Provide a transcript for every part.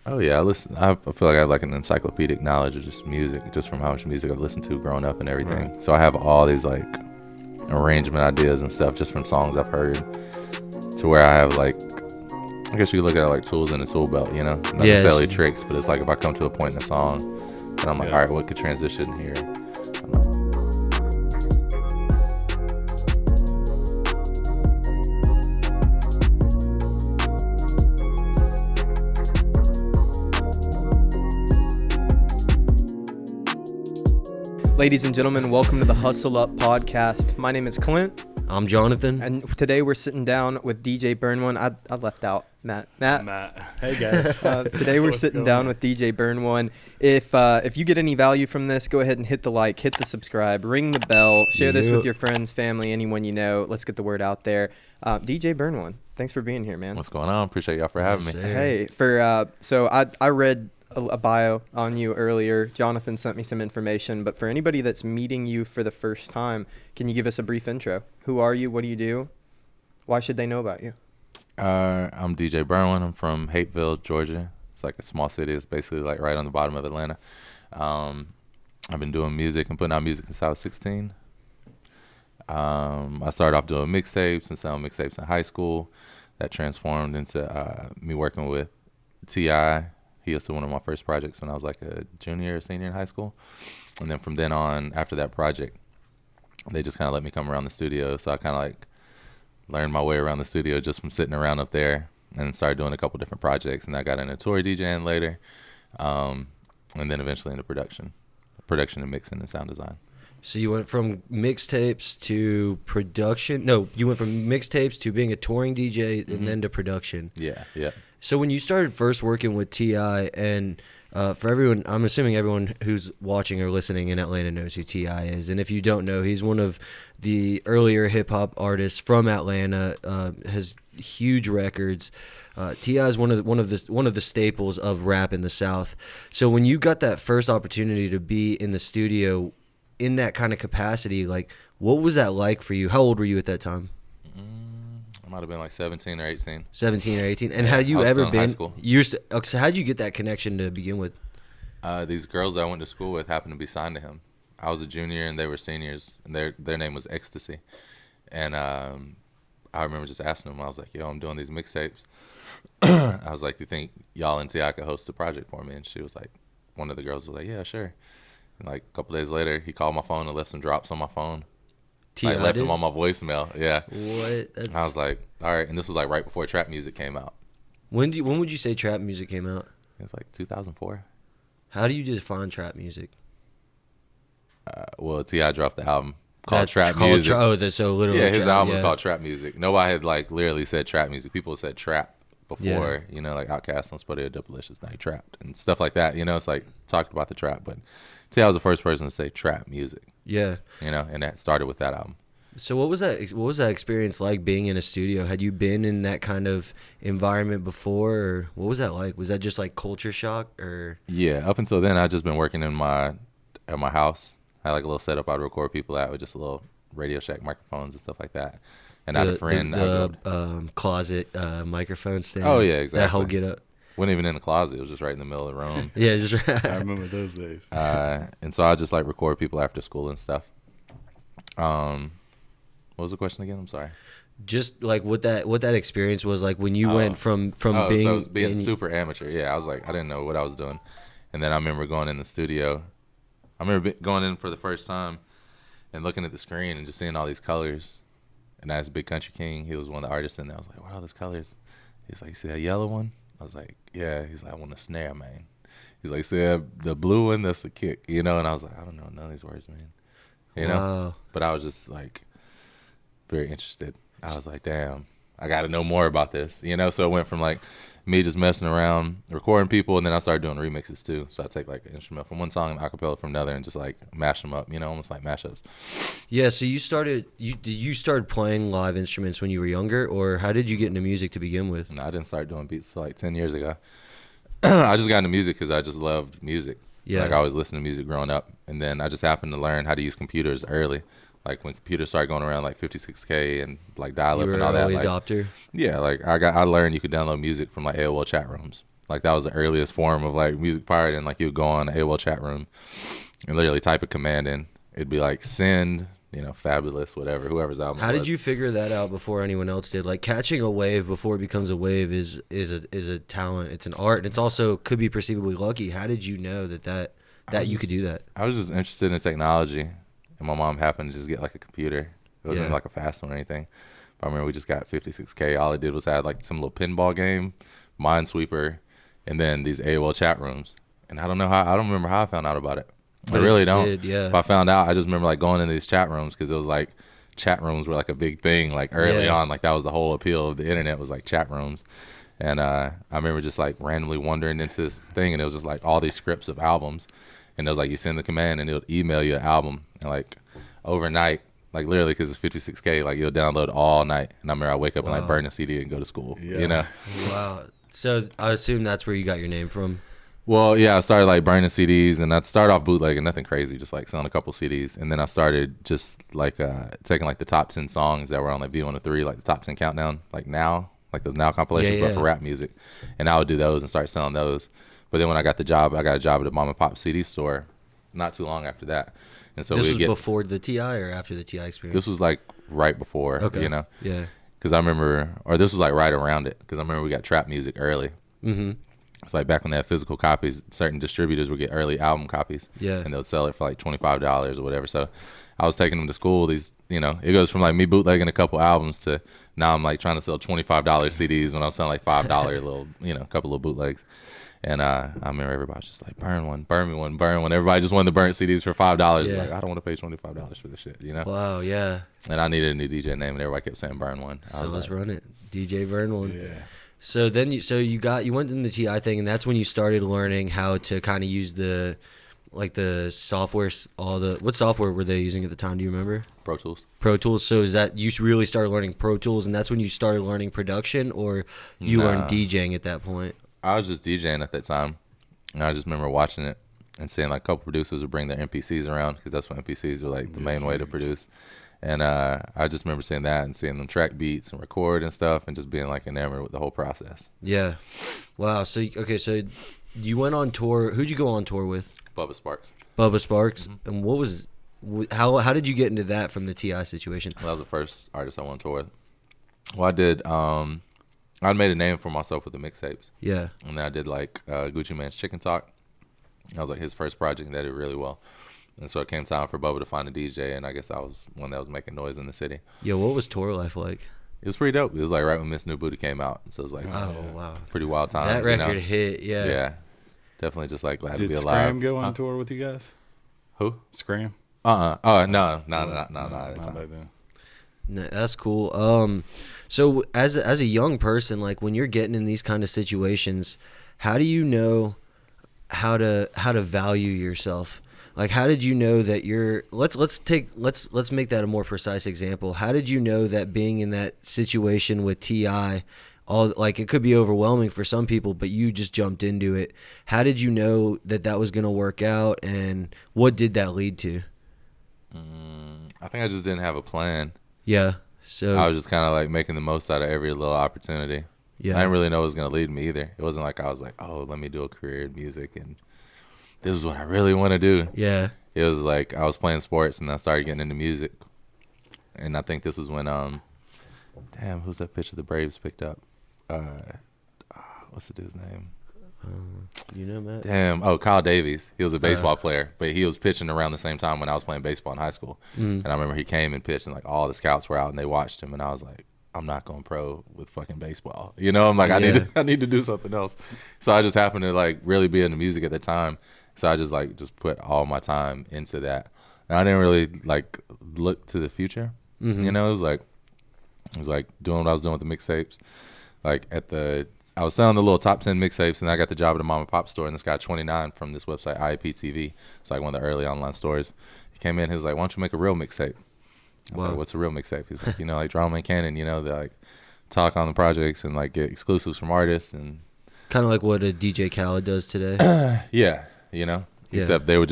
Oh yeah, I listen. I feel like I have like an encyclopedic knowledge of just music, just from how much music I've listened to growing up and everything. Right. So I have all these like arrangement ideas and stuff just from songs I've heard, to where I have like, I guess you could look at it like tools in the tool belt, you know, not necessarily tricks, but it's like if I come to a point in a song, and I'm like, all right, what could transition here? Ladies and gentlemen, welcome to the Hustle Up podcast. My name is Clint. I'm Jonathan. And today we're sitting down with DJ Burn One. I left out Matt. Hey guys. Today we're sitting down with DJ Burn One. If you get any value from this, go ahead and hit the like, hit the subscribe, ring the bell, share this with your friends, family, anyone you know. Let's get the word out there. DJ Burn One, thanks for being here, man. What's going on? Appreciate y'all for having me. Hey, so I read a bio on you earlier. Jonathan sent me some information, but for anybody that's meeting you for the first time, can you give us a brief intro? Who are you? What do you do? Why should they know about you? I'm DJ Burnwan. I'm from Hateville, Georgia. It's like a small city. It's basically like right on the bottom of Atlanta. I've been doing music and putting out music since I was 16. I started off doing mixtapes and selling mixtapes in high school. That transformed into me working with T.I. He was one of my first projects when I was like a junior or senior in high school. And then from then on, after that project, they just kind of let me come around the studio. So I kind of like learned my way around the studio just from sitting around up there, and started doing a couple different projects. And I got into tour DJing later, and then eventually into production and mixing and sound design. So you went from mixtapes to production. No, you went from mixtapes to being a touring DJ and then to production. Yeah. So when you started first working with T.I., and for everyone, I'm assuming everyone who's watching or listening in Atlanta knows who T.I. is. And if you don't know, he's one of the earlier hip-hop artists from Atlanta, has huge records. T.I. is one of the staples of rap in the South. So when you got that first opportunity to be in the studio in that kind of capacity, like, what was that like for you? How old were you at that time? I might have been like 17 or 18. 17 or 18. And had you ever been? High school. So how'd you get that connection to begin with? These girls that I went to school with happened to be signed to him. I was a junior and they were seniors, and their name was Ecstasy. And I remember just asking them, I was like, yo, I'm doing these mixtapes. I was like, do you think y'all and T.I. could host a project for me? And she was like, one of the girls was like, yeah, sure. And like a couple days later, he called my phone and left some drops on my phone. I left him on my voicemail. Yeah. What? I was like, all right. And this was like right before trap music came out. When would you say trap music came out? It was like 2004. How do you define trap music? Well, T.I. dropped the album called Trap Music. So literally. Yeah, his album was called Trap Music. Nobody had like literally said trap music. People said trap before, you know, like Outkast on Spuddy or Doublelicious, now he trapped and stuff like that. You know, it's like talked about the trap, but T.I. was the first person to say trap music. Yeah. You know, and that started with that album. So what was that experience like being in a studio? Had you been in that kind of environment before, or what was that like? Was that just like culture shock, or? Yeah, up until then, I'd just been working at my house. I had like a little setup I'd record people at with just a little Radio Shack microphones and stuff like that. And I had a friend. The closet microphone stand. Oh, yeah, exactly. That whole get up. Wasn't even in the closet. It was just right in the middle of the room. Yeah, just right. I remember those days. And so I just like record people after school and stuff. What was the question again? I'm sorry. Just like what that experience was like when you went from being. So it was being super amateur. Yeah, I was like, I didn't know what I was doing. And then I remember going in the studio. I remember going in for the first time and looking at the screen and just seeing all these colors. And that's Big Country King. He was one of the artists in there. I was like, what are all those colors? He's like, you see that yellow one? I was like, yeah. He's like, I want a snare, man. He's like, see the blue one? That's the kick, you know? And I was like, I don't know none of these words, man. You know? But I was just like very interested. I was like, damn, I got to know more about this, you know? So it went from like me just messing around, recording people, and then I started doing remixes too. So I take like an instrument from one song and acapella from another and just like mash them up, you know, almost like mashups. Yeah, so you started playing live instruments when you were younger, or how did you get into music to begin with? No, I didn't start doing beats till like 10 years ago. I just got into music because I just loved music. Yeah. Like I always listened to music growing up, and then I just happened to learn how to use computers early. Like when computers started going around like 56K and like dial-up and all that. You were an early like, adopter? Yeah, like I learned you could download music from like AOL chat rooms. Like that was the earliest form of like music pirating. Like you would go on the AOL chat room and literally type a command in. It'd be like send, Fabulous, whatever, whoever's album. How did you figure that out before anyone else did? Like catching a wave before it becomes a wave is a talent. It's an art, and it's also could be perceivably lucky. How did you know that you could do that? I was just interested in technology, and my mom happened to just get like a computer. It wasn't like a fast one or anything. But I remember we just got 56K. All it did was add like some little pinball game, Minesweeper, and then these AOL chat rooms. And I don't remember how I found out about it. I really don't. Yeah. If I found out, I just remember like going into these chat rooms because it was like chat rooms were like a big thing like early on. Like that was the whole appeal of the internet was like chat rooms. And I remember just like randomly wandering into this thing, and it was just like all these scripts of albums. And it was like you send the command and it'll email you an album. And like overnight, like literally because it's 56K, like you'll download all night. And I remember I wake up and like burn a CD and go to school, Wow. So I assume that's where you got your name from. Well, yeah, I started like burning CDs, and I'd start off bootlegging, nothing crazy, just like selling a couple CDs. And then I started just like taking like the top 10 songs that were on like V103, like the top 10 countdown, like now, like those now compilations, but for rap music. And I would do those and start selling those. But then when I got a job at a mom and pop CD store not too long after that. And so this was before the TI or after the TI experience? This was like right before, Yeah. Because I remember, or this was like right around it, because I remember we got trap music early. Mm-hmm. It's like back when they had physical copies, certain distributors would get early album copies. Yeah. And they would sell it for like $25 or whatever. So I was taking them to school. These, it goes from like me bootlegging a couple albums to now I'm like trying to sell $25 CDs when I was selling like $5 little, couple of bootlegs. And I remember everybody was just like, burn one, burn me one, burn one. Everybody just wanted to burn CDs for $5. Yeah. Like, I don't want to pay $25 for this shit, Wow, yeah. And I needed a new DJ name, and everybody kept saying burn one. So let's run it. DJ Burn One. Yeah. So then you went in the TI thing, and that's when you started learning how to kind of use the software, what software were they using at the time? Do you remember? Pro Tools. Pro Tools. So is that you really started learning Pro Tools, and that's when you started learning production, or you learned DJing at that point? I was just DJing at that time, and I just remember watching it and seeing like a couple producers would bring their MPCs around because that's what MPCs were like the main way to produce. And I just remember seeing that and seeing them track beats and record and stuff and just being like enamored with the whole process. Yeah. Wow. So, okay, so you went on tour. Who'd you go on tour with? Bubba Sparxx. Bubba Sparxx. Mm-hmm. And how did you get into that from the TI situation? Well, that was the first artist I went on tour with. Well, I did, I made a name for myself with the mixtapes. Yeah. And then I did like Gucci Mane's Chicken Talk. That was like his first project that did really well. And so it came time for Bubba to find a DJ, and I guess I was one that was making noise in the city. Yeah, what was tour life like? It was pretty dope. It was like right when Miss New Booty came out. So it was like wow. Pretty wild times. That record hit, yeah. Yeah. Definitely just like glad Did to be alive. Scram go on tour with you guys? Who? Scram? Oh, no, not back then. No, that's cool. So as a young person, like when you're getting in these kind of situations, how do you know how to value yourself? Like, how did you know that let's make that a more precise example. How did you know that being in that situation with TI, it could be overwhelming for some people, but you just jumped into it. How did you know that was going to work out, and what did that lead to? I think I just didn't have a plan. Yeah. So I was just kind of like making the most out of every little opportunity. Yeah. I didn't really know it was going to lead me either. It wasn't like I was like, oh, let me do a career in music and this is what I really want to do. Yeah. It was like I was playing sports and I started getting into music. And I think this was when, who's that pitcher the Braves picked up? What's the dude's name? You know, Matt? Damn. Oh, Kyle Davies. He was a baseball player, but he was pitching around the same time when I was playing baseball in high school. And I remember he came and pitched, and like all the scouts were out and they watched him, and I was like, I'm not going pro with fucking baseball. I'm like, I need to do something else. So I just happened to like really be into music at the time. So I just put all my time into that. And I didn't really like look to the future. Mm-hmm. It was like doing what I was doing with the mixtapes. Like I was selling the little top 10 mixtapes, and I got the job at a mom and pop store, and this guy 29 from this website, IAP TV. It's like one of the early online stores. He came in, he was like, why don't you make a real mixtape? I was like, what's a real mixtape? He's like, like Drama and Cannon, they like talk on the projects and like get exclusives from artists. And kind of like what a DJ Khaled does today. Yeah. Except they would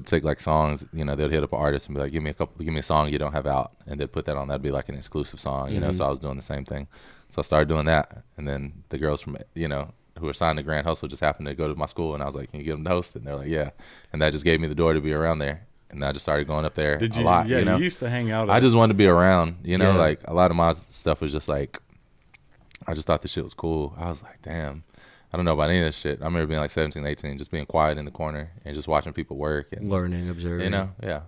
take like songs, they would hit up an artist and be like, give me a song you don't have out, and they'd put that on. That'd be like an exclusive song, So I was doing the same thing. So I started doing that, and then the girls from who were signed to Grand Hustle just happened to go to my school, and I was like, "Can you get them to host it?" And they're like, "Yeah," and that just gave me the door to be around there, and I just started going up there Did you? a lot. Yeah, you know, you used to hang out. I just wanted to be around. You know, Yeah. like a lot of my stuff was just like, I just thought the shit was cool. I was like, damn. I don't know about any of this shit. I remember being like 17, 18, just being quiet in the corner and just watching people work and Learning, observing. you know, yeah.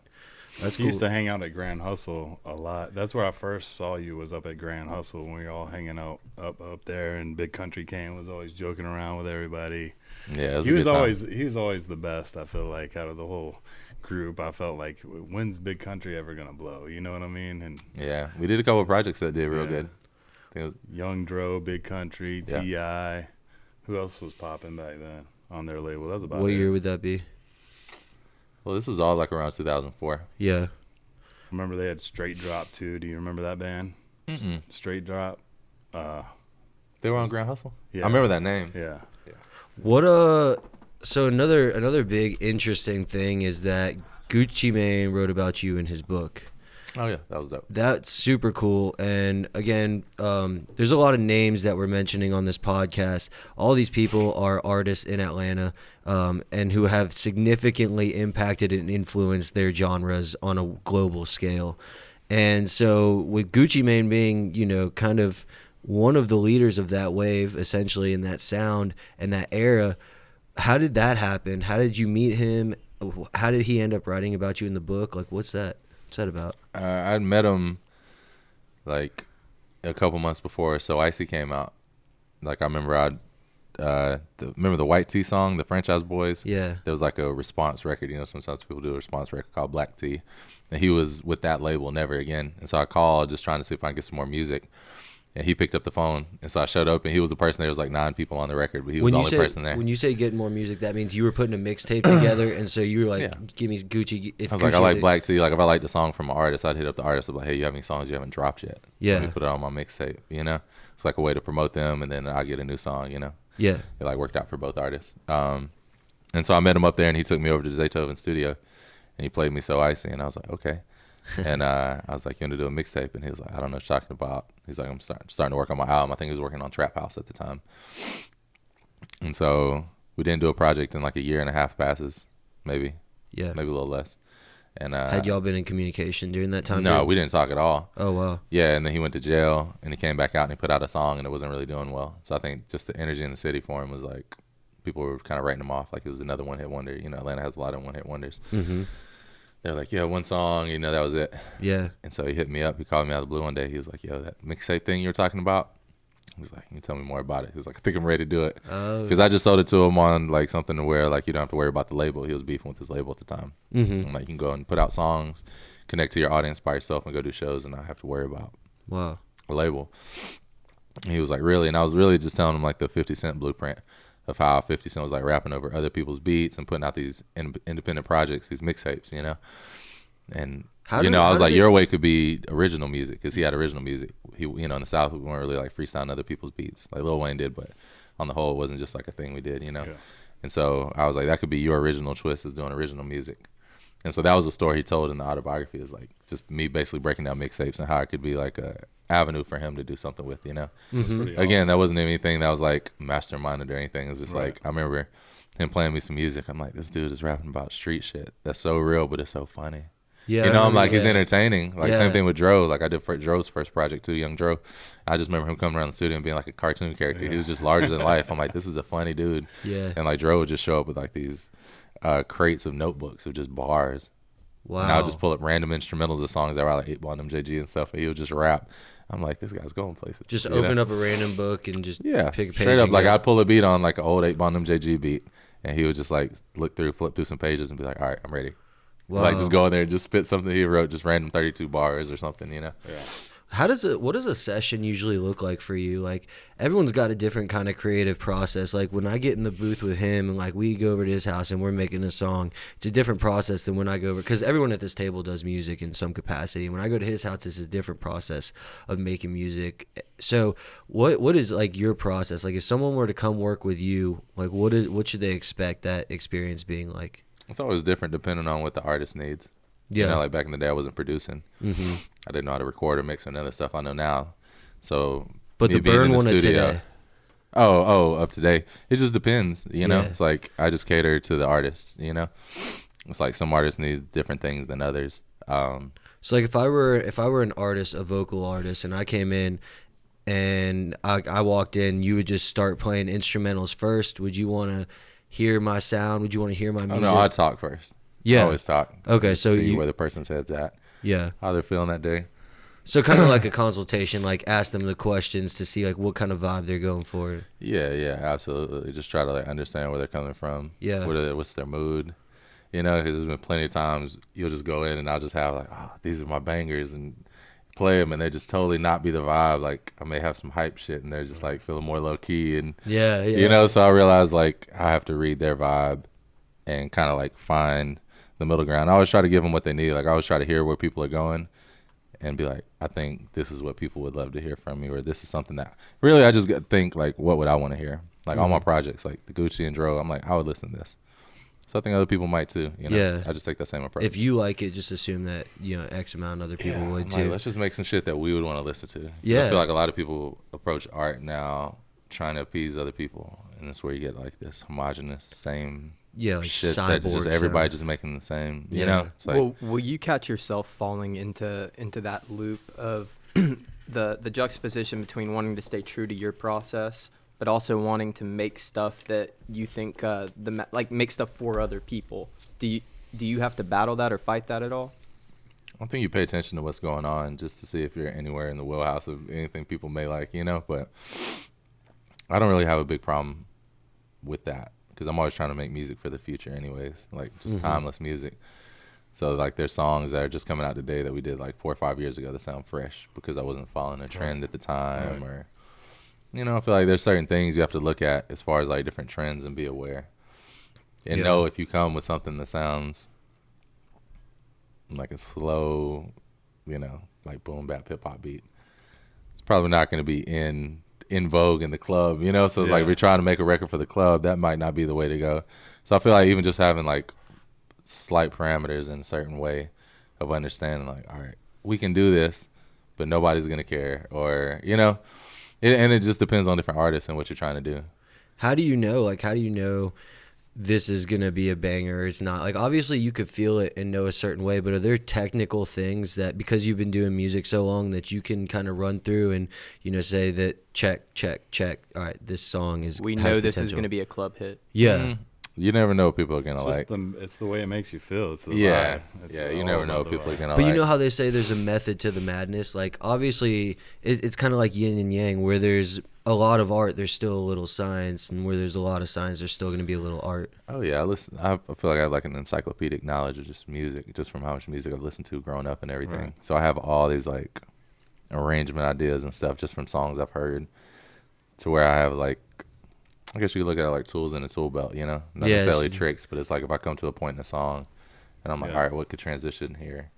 That's You cool. used to hang out at Grand Hustle a lot. That's where I first saw you, was up at Grand Hustle when we were all hanging out up there, and Big Country Kane was always joking around with everybody. Yeah, it was He a was good time. always the best. I feel like out of the whole group, I felt like, when's Big Country ever gonna blow? You know what I mean? And Yeah, we did a couple of projects that did real Yeah. good. I think it was, Young Dro, Big Country, Yeah. T.I. Who else was popping back then on their label? That was about What it. year would that be? well, this was all like around 2004. Yeah. Remember they had Straight Drop too. Do you remember that band? Mm-mm. Straight Drop. They were on Grand Hustle. Yeah. I remember that name. Yeah. What so another big interesting thing is that Gucci Mane wrote about you in his book. Oh yeah, that was dope. That's super cool. And again, there's a lot of names that we're mentioning on this podcast. All these people are artists in Atlanta, and who have significantly impacted and influenced their genres on a global scale. And so with Gucci Mane being, you know, kind of one of the leaders of that wave, essentially, in that sound and that era, how did that happen? How did you meet him? How did he end up writing about you in the book? Like, what's that? What's that about? I'd met him like a couple months before So Icy came out. Like I remember remember the White Tea song, the Franchise Boys? Yeah. There was like a response record. You know, sometimes people do a response record called Black Tea. And he was with that label, Never Again. And so I called just trying to see if I could get some more music. And he picked up the phone. And so I showed up, and he was the person. There was like 9 people on the record, but he was the only person there. When you say getting more music, that means you were putting a mixtape together, and so you were like, Yeah. give me Gucci. If I was like, I Gucci's like a- Black Tea. Like, if I liked the song from an artist, I'd hit up the artist. I'd be like, hey, you have any songs you haven't dropped yet? Yeah. Let me put it on my mixtape, you know? It's like a way to promote them, and then I get a new song, you know? Yeah. It like worked out for both artists. And so I met him up there, and he took me over to Zaytoven studio, and he played me So Icy, and I was like, okay. And I was like, you want to do a mixtape? And he was like, I don't know what you're talking about. He's like, I'm starting to work on my album. I think he was working on Trap House at the time. And so we didn't do a project in like a year and a half passes, maybe Yeah. a little less. And Had y'all been in communication during that time? no, period? we didn't talk at all. Oh wow. Yeah, and then he went to jail, and he came back out, and he put out a song, and it wasn't really doing well. So I think just the energy in the city for him was like, people were kind of writing him off like it was another one-hit wonder. You know, Atlanta has a lot of one-hit wonders. Mm-hmm. They're like, yeah, one song, you know, that was it. Yeah. And so he hit me up. He called me out of the blue one day. He was like, yo, that mixtape thing you were talking about? He was like, can you tell me more about it? He was like, I think I'm ready to do it. Oh. Because I just sold it to him on like something to where like you don't have to worry about the label. He was beefing with his label at the time. Mm-hmm. I'm like, you can go and put out songs, connect to your audience by yourself, and go do shows and not have to worry about Wow. a label. And he was like, really? And I was really just telling him like the 50 Cent blueprint of how 50 Cent was like rapping over other people's beats and putting out these independent projects, these mixtapes, you know? And, How you did- know, I how was did like, it- your way could be original music because he had original music. He, you know, in the South, we weren't really like freestyling other people's beats like Lil Wayne did, but on the whole, it wasn't just like a thing we did, you know? Yeah. And so I was like, that could be your original twist is doing original music. And so that was a story he told in the autobiography, is like just me basically breaking down mixtapes and how it could be like a avenue for him to do something with, you know? That's Mm-hmm. pretty Again, awesome. that wasn't anything that was like masterminded or anything. It was just Right. like, I remember him playing me some music. I'm like, this dude is rapping about street shit. That's so real, but it's so funny. Yeah. You know, I'm like, yeah. he's entertaining. Like, Yeah. same thing with Dro. Like, I did for Dro's first project too, Young Dro. I just remember him coming around the studio and being like a cartoon character. He Yeah. was just larger than life. I'm like, this is a funny dude. Yeah. And like, Dro would just show up with like these crates of notebooks of just bars. Wow. And I would just pull up random instrumentals of songs that were like 8-Ball and MJG and stuff, and he would just rap. I'm like, this guy's going places. Just you open know? up a random book and just Yeah, pick a page. straight up. and Like, go. I'd pull a beat on like an old 8-Ball and MJG beat, and he would just like flip through some pages and be like, all right, I'm ready. Wow. Like, just go in there and just spit something he wrote, just random 32 bars or something, you know? Yeah. What does a session usually look like for you? Like, everyone's got a different kind of creative process. Like, when I get in the booth with him and like we go over to his house and we're making a song, it's a different process than when I go over, because everyone at this table does music in some capacity. When I go to his house, it's a different process of making music. So what is like your process? Like, if someone were to come work with you, like what should they expect that experience being like? It's always different depending on what the artist needs. Yeah. You know, like back in the day, I wasn't producing. Mm-hmm. I didn't know how to record or mix and other stuff I know now. So, But me the being in burn the one of studio- today. Up to date. It just depends, you know. Yeah. It's like I just cater to the artist, you know. It's like some artists need different things than others. So like if I were an artist, a vocal artist, and I came in and I walked in, you would just start playing instrumentals first. Would you want to hear my sound? Would you want to hear my music? No, I'd talk first. Yeah. I always talk. Okay, so see you where the person's head's at, yeah. how they're feeling that day. So kind of like a consultation, like ask them the questions to see like what kind of vibe they're going for. Yeah, absolutely. Just try to like understand where they're coming from. Yeah. What's their mood? You know, because there's been plenty of times you'll just go in and I'll just have like, oh, these are my bangers, and play them, and they just totally not be the vibe. Like I may have some hype shit, and they're just like feeling more low key, and Yeah. you know. So I realized like I have to read their vibe and kind of like find the middle ground. I always try to give them what they need. Like I always try to hear where people are going, and be like, I think this is what people would love to hear from me, or this is something that really I just think like, what would I want to hear? Like all my projects, like the Gucci and Dro, I'm like, I would listen to this. So I think other people might too. You know? Yeah. I just take that same approach. If you like it, just assume that, you know, X amount of other people would I'm too. like, let's just make some shit that we would want to listen to. Yeah. I feel like a lot of people approach art now trying to appease other people, and that's where you get like this homogenous same Yeah, like shit that cyborg just everybody sound. just making the same. Yeah. You know, it's like Well, will you catch yourself falling into that loop of the juxtaposition between wanting to stay true to your process, but also wanting to make stuff that you think like make stuff for other people? Do you have to battle that or fight that at all? I think you pay attention to what's going on just to see if you're anywhere in the wheelhouse of anything people may like, you know. But I don't really have a big problem with that because I'm always trying to make music for the future anyways, like just timeless music. So like there's songs that are just coming out today that we did like 4 or 5 years ago that sound fresh because I wasn't following a trend at the time, or, you know, I feel like there's certain things you have to look at as far as like different trends and be aware. And know if you come with something that sounds like a slow, you know, like boom bap hip hop beat, it's probably not going to be in vogue in the club, you know. So it's like if you're trying to make a record for the club, that might not be the way to go. So I feel like even just having like slight parameters in a certain way of understanding, like, all right, we can do this, but nobody's going to care, or, you know, and it just depends on different artists and what you're trying to do. How do you know? Like, how do you know this is going to be a banger or it's not? Like, obviously you could feel it and know a certain way, but are there technical things that, because you've been doing music so long, that you can kind of run through and, you know, say that check, all right, this song is, We has know this is potential. going to be a club hit. Yeah. You never know what people are going to like. It's the way it makes you feel. It's the Yeah, vibe. It's yeah, you all never know about what the people are vibe. going to But like. you know how they say there's a method to the madness? Like, obviously, it's kind of like yin and yang, where there's a lot of art, there's still a little science, and where there's a lot of science, there's still going to be a little art. Oh yeah, I feel like I have like an encyclopedic knowledge of just music, just from how much music I've listened to growing up and everything. Right. So I have all these like arrangement ideas and stuff just from songs I've heard, to where I have like, I guess you could look at it like tools in a tool belt, you know, not Yes. necessarily tricks, but it's like if I come to a point in a song, and I'm like, Yeah. all right, what could transition here?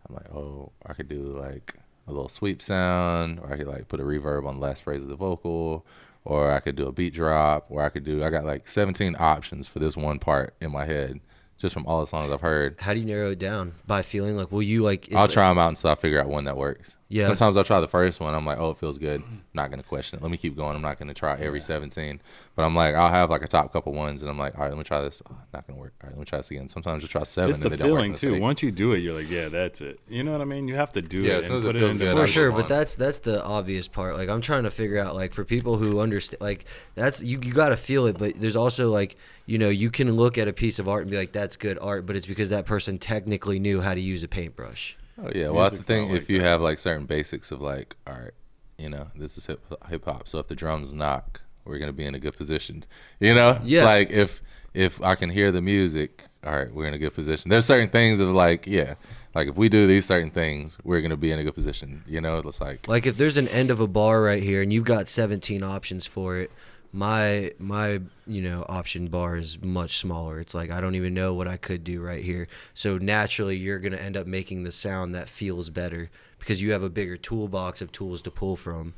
I'm like, oh, I could do like a little sweep sound, or I could like put a reverb on the last phrase of the vocal, or I could do a beat drop, or I got like 17 options for this one part in my head, just from all the songs I've heard. How do you narrow it down? By feeling? Like, will you like... I'll try them out until I figure out one that works. Yeah. Sometimes I'll try the first one. I'm like, oh, it feels good. I'm not going to question it. Let me keep going. I'm not going to try every 17. But I'm like, I'll have like a top couple ones, and I'm like, all right, let me try this. Oh, not going to work. All right, let me try this again. Sometimes you'll try 7 It's and the they don't work. feeling too. Once you do it, you're like, yeah, that's it. You know what I mean? You have to do Yeah, it as soon and as it put it feels into good, For I sure, move but on. that's the obvious part. Like, I'm trying to figure out, like, for people who understand, like, that's, you got to feel it, but there's also, like, you know, you can look at a piece of art and be like, that's good art, but it's because that person technically knew how to use a paintbrush. Oh yeah, well that's the Music's thing. not like If you that. have like certain basics of like, all right, you know, this is hip hop. So if the drums knock, we're gonna be in a good position. You know, Yeah. It's like if I can hear the music, all right, we're in a good position. There's certain things of like, yeah, like if we do these certain things, we're gonna be in a good position. You know, it's like If there's an end of a bar right here and you've got 17 options for it, my you know, option bar is much smaller. It's like I don't even know what I could do right here. So naturally you're going to end up making the sound that feels better because you have a bigger toolbox of tools to pull from.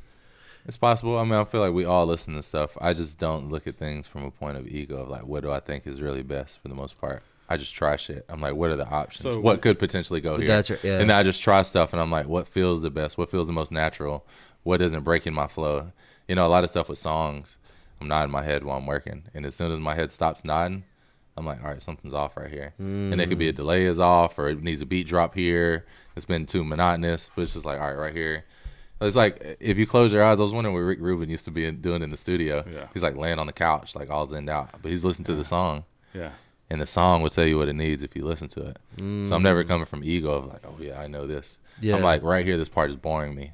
it's possible. I mean, I feel like we all listen to stuff. I just don't look at things from a point of ego of like, what do I think is really best for the most part. I just try shit. I'm like, what are the options? So- what could potentially go here? That's right, yeah. And then I just try stuff, and I'm like, what feels the best? What feels the most natural? What isn't breaking my flow? You know, a lot of stuff with songs, I'm nodding my head while I'm working. And as soon as my head stops nodding, I'm like, all right, something's off right here. And it could be a delay is off, or it needs a beat drop here. It's been too monotonous, but it's just like, all right here. It's like, if you close your eyes, I was wondering what Rick Rubin used to be doing in the studio. Yeah. He's like laying on the couch, like all zenned out, but he's listening to the song. Yeah. And the song will tell you what it needs if you listen to it. So I'm never coming from ego of like, oh yeah, I know this. Yeah. I'm like, right here, this part is boring me.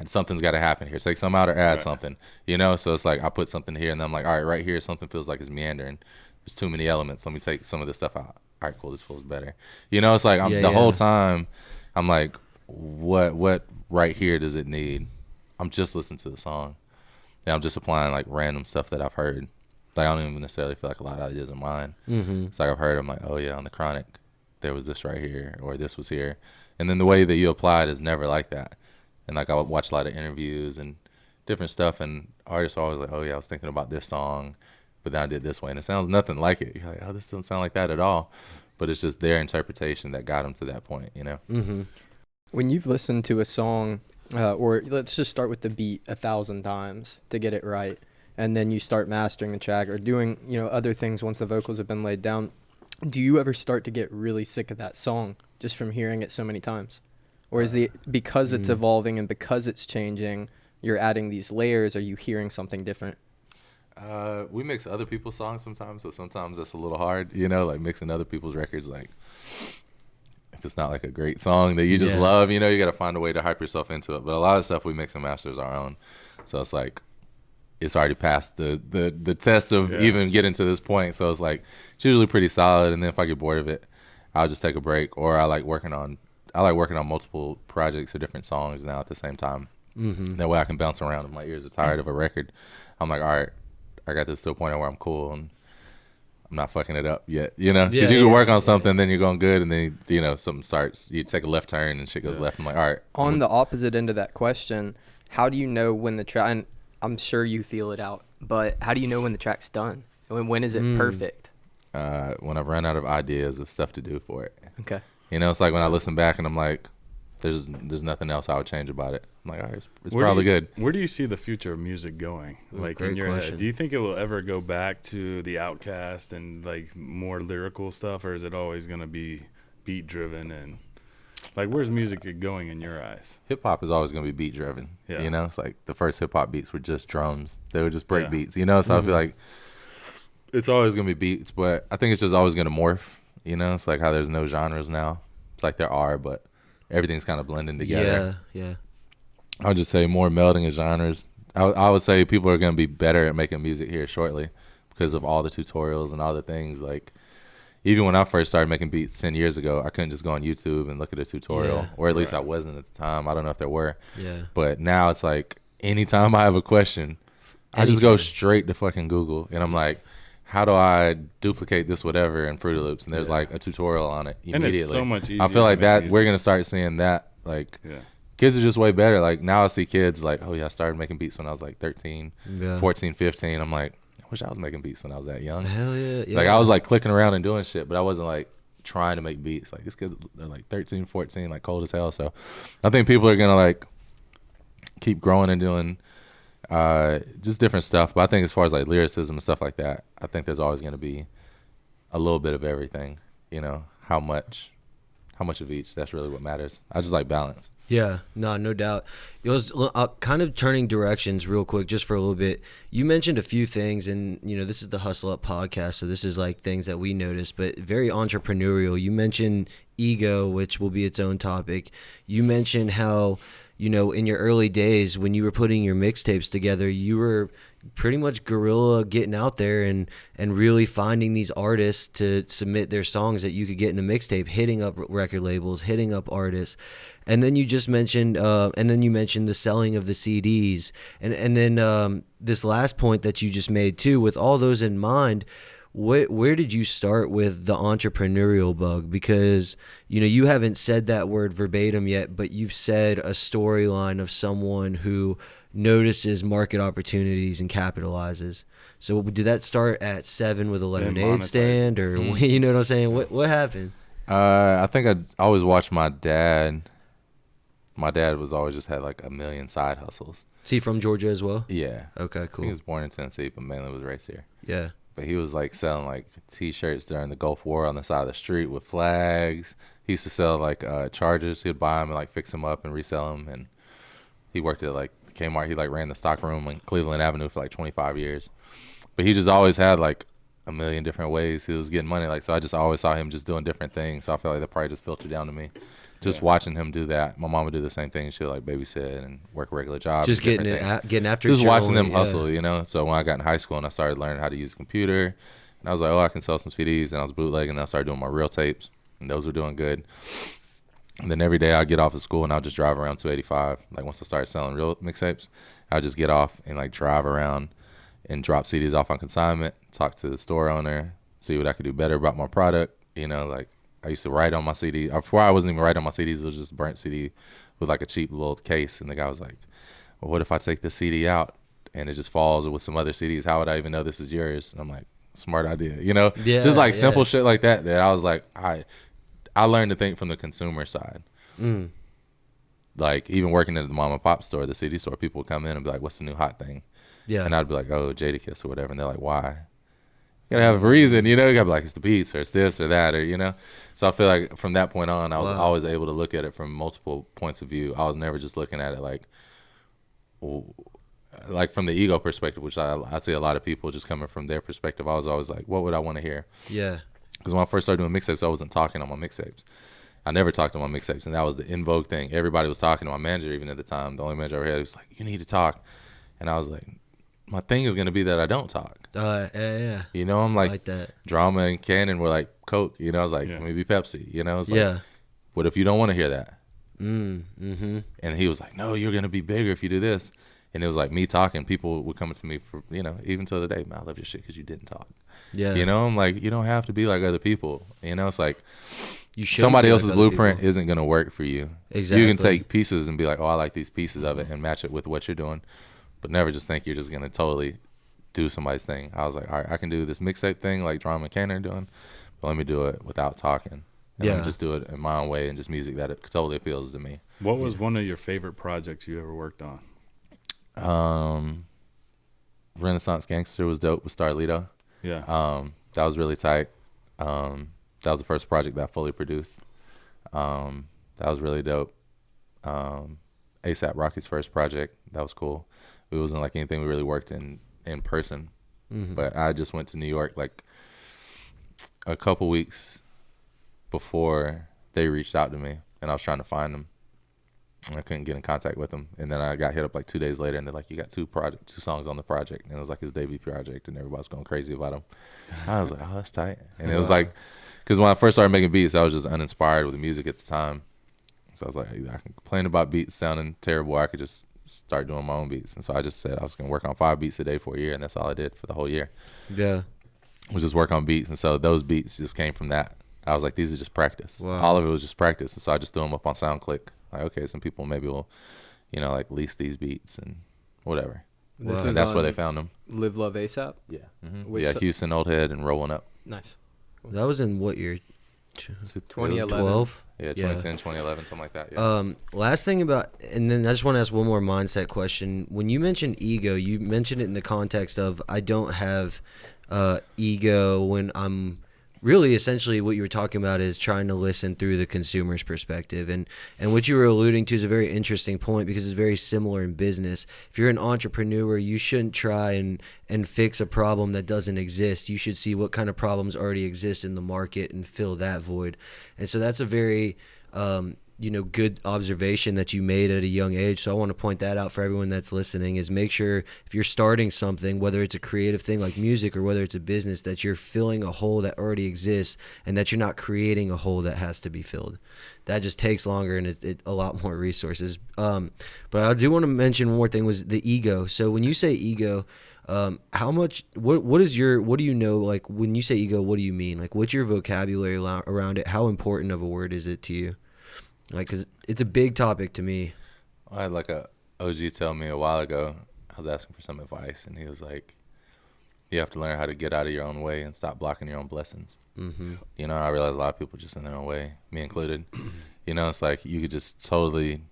Something's got to happen here. Take some out or add something, you know? So it's like, I put something here and then I'm like, all right here, something feels like it's meandering. There's too many elements. Let me take some of this stuff out. All right, cool, this feels better. You know, it's like, whole time, I'm like, what right here does it need? I'm just listening to the song. And I'm just applying like random stuff that I've heard. Like, I don't even necessarily feel like a lot of ideas are mine. It's like I've heard, I'm like, oh yeah, on the Chronic, there was this right here, or this was here. And then the way that you apply it is never like that. And like, I would watch a lot of interviews and different stuff, and artists are always like, oh yeah, I was thinking about this song, but then I did this way, and it sounds nothing like it. You're like, oh, this doesn't sound like that at all. But it's just their interpretation that got them to that point, you know? When you've listened to a song, or let's just start with the beat 1,000 times to get it right, and then you start mastering the track or doing, you know, other things once the vocals have been laid down, do you ever start to get really sick of that song just from hearing it so many times? Or is it because it's evolving and because it's changing, you're adding these layers, or are you hearing something different? We mix other people's songs sometimes, so sometimes that's a little hard, you know, like mixing other people's records. Like, if it's not like a great song that you just love, you know, you got to find a way to hype yourself into it. But a lot of stuff we mix and master is our own, so it's like, it's already past the test of even getting to this point. So it's like, it's usually pretty solid. And then if I get bored of it, I'll just take a break. Or I like working on multiple projects or different songs now at the same time. That way I can bounce around if my ears are tired of a record. I'm like, all right, I got this to a point where I'm cool and I'm not fucking it up yet, you know? Because you can work on something, then you're going good, and then, you know, something starts, you take a left turn and shit goes left. I'm like, all right. On the opposite end of that question, how do you know when the track, and I'm sure you feel it out, but how do you know when the track's done? When is it perfect? When I've run out of ideas of stuff to do for it. Okay. You know, it's like when I listen back and I'm like, there's nothing else I would change about it. I'm like, all right, it's probably good. Where do you see the future of music going? Like, in your head, do you think it will ever go back to the Outkast and like more lyrical stuff, or is it always going to be beat driven? And like, where's music going in your eyes? Hip hop is always going to be beat driven. Yeah. You know, it's like the first hip hop beats were just drums. They would just break beats, you know? So I feel like it's always going to be beats, but I think it's just always going to morph. You know, it's like how there's no genres now. It's like there are, but everything's kind of blending together. Yeah. I would just say more melding of genres. I would say people are going to be better at making music here shortly because of all the tutorials and all the things. Like, even when I first started making beats 10 years ago, I couldn't just go on YouTube and look at a tutorial, or at least I wasn't at the time. I don't know if there were. Yeah. But now it's like, anytime I have a question, I just go straight to fucking Google, and I'm like, how do I duplicate this whatever in Fruity Loops? And there's like a tutorial on it immediately. And it's so much easier. I feel like that we're going to start seeing that. Like, kids are just way better. Like, now I see kids like, oh yeah, I started making beats when I was like 13, 14, 15. I'm like, I wish I was making beats when I was that young. Hell yeah. Like, I was like clicking around and doing shit, but I wasn't like trying to make beats. Like, these kids, they're like 13, 14, like cold as hell. So I think people are going to like keep growing and doing just different stuff. But I think as far as like lyricism and stuff like that, I think there's always going to be a little bit of everything, you know, how much of each, that's really what matters. I just like balance. Yeah, no doubt. It was kind of turning directions real quick, just for a little bit. You mentioned a few things, and you know, this is the Hustle Up podcast, so this is like things that we noticed, but very entrepreneurial. You mentioned ego, which will be its own topic. You mentioned how, you know, in your early days when you were putting your mixtapes together, you were pretty much guerrilla getting out there and really finding these artists to submit their songs that you could get in the mixtape, hitting up record labels, hitting up artists. And then you just mentioned, the selling of the CDs, and then this last point that you just made too. With all those in mind, where did you start with the entrepreneurial bug? Because you know you haven't said that word verbatim yet, but you've said a storyline of someone who notices market opportunities and capitalizes. So did that start at 7 with a lemonade stand, or you know what I'm saying? What happened? I think I always watched my dad. My dad was always just had like a million side hustles. Is he from Georgia as well? Yeah. Okay, cool. He was born in Tennessee, but mainly was raised here. Yeah. But he was like selling like T-shirts during the Gulf War on the side of the street with flags. He used to sell like chargers. He'd buy them and like fix them up and resell them. And he worked at like Kmart. He like ran the stock room on Cleveland Avenue for like 25 years. But he just always had like a million different ways he was getting money. Like, so I just always saw him just doing different things. So I feel like that probably just filtered down to me. Just watching him do that. My mom would do the same thing. She'd like babysit and work a regular job. Just getting after just watching them hustle, you know. So when I got in high school and I started learning how to use a computer, and I was like, oh, I can sell some CDs, and I was bootlegging, and I started doing my real tapes, and those were doing good. And then every day I'd get off of school and I'd just drive around 285. Like once I started selling real mixtapes, I'd just get off and like drive around and drop CDs off on consignment, talk to the store owner, see what I could do better about my product, you know, like. I used to write on my CD. Before I wasn't even writing on my CDs. It was just burnt CD with like a cheap little case. And the guy was like, well, what if I take this CD out and it just falls with some other CDs? How would I even know this is yours? And I'm like, smart idea. You know, just like simple shit like that I was like, I learned to think from the consumer side. Like even working at the mom and pop store, the CD store, people would come in and be like, what's the new hot thing? Yeah. And I'd be like, oh, Jadakiss or whatever. And they're like, why? You gotta have a reason, you know. You gotta be like, it's the beats or it's this or that, or you know. So I feel like from that point on, I was always able to look at it from multiple points of view. I was never just looking at it like from the ego perspective, which I see a lot of people just coming from their perspective. I was always like, what would I want to hear? Yeah. Because when I first started doing mixtapes, I wasn't talking on my mixtapes. I never talked on my mixtapes, and that was the in vogue thing. Everybody was talking to my manager, even at the time. The only manager I ever had was like, you need to talk, and I was like, my thing is going to be that I don't talk. Yeah. You know, I'm like that. Drama and Cannon were like Coke. You know, I was like, maybe Pepsi. You know, it's like, what if you don't want to hear that? And he was like, no, you're going to be bigger if you do this. And it was like me talking. People would come to me for, you know, even till today, man, I love your shit because you didn't talk. Yeah. You know, I'm like, you don't have to be like other people. You know, it's like somebody else's blueprint isn't going to work for you. Exactly. You can take pieces and be like, oh, I like these pieces of it and match it with what you're doing. But never just think you're just going to totally do somebody's thing. I was like, all right, I can do this mixtape thing like Drama and Cannon are doing, but let me do it without talking. And let me just do it in my own way and just music that it totally appeals to me. What was one of your favorite projects you ever worked on? Renaissance Gangster was dope with Starlito. Yeah. That was really tight. That was the first project that I fully produced. That was really dope. ASAP Rocky's first project, that was cool. It wasn't like anything we really worked in person. But I just went to New York like a couple weeks before they reached out to me, and I was trying to find them. I couldn't get in contact with them, and then I got hit up like 2 days later, and they're like, you got two songs on the project, and it was like his debut project, and everybody was going crazy about him. I was like, oh, that's tight. And it was like, because when I first started making beats, I was just uninspired with the music at the time. So I was like, either I can complain about beats sounding terrible, or I could just start doing my own beats. And so I just said I was going to work on 5 beats a day for a year, and that's all I did for the whole year. Yeah. Was just work on beats. And so those beats just came from that. I was like, these are just practice. Wow. All of it was just practice. And so I just threw them up on SoundClick. Like, okay, some people maybe will, you know, like lease these beats and whatever. Wow. And that's where they found them. Live Love ASAP? Yeah. Yeah, Houston, Old Head, and Rolling Up. Nice. That was in what year? 2011. 12? Yeah, 2010, 2011, something like that. Yeah. Last thing about, and then I just want to ask one more mindset question. When you mentioned ego, you mentioned it in the context of I don't have ego when I'm really essentially what you were talking about is trying to listen through the consumer's perspective. And what you were alluding to is a very interesting point because it's very similar in business. If you're an entrepreneur, you shouldn't try and fix a problem that doesn't exist. You should see what kind of problems already exist in the market and fill that void. And so that's a very good observation that you made at a young age. So I want to point that out for everyone that's listening is make sure if you're starting something, whether it's a creative thing like music or whether it's a business, that you're filling a hole that already exists and that you're not creating a hole that has to be filled. That just takes longer and it a lot more resources. But I do want to mention one more thing was the ego. So when you say ego, how much, what do you know, like when you say ego, what do you mean? Like what's your vocabulary around it? How important of a word is it to you? Like, cause it's a big topic to me. I had like a OG tell me a while ago. I was asking for some advice, and he was like, "You have to learn how to get out of your own way and stop blocking your own blessings." Mm-hmm. You know, I realize a lot of people are just in their own way, me included. You know, it's like you could just totally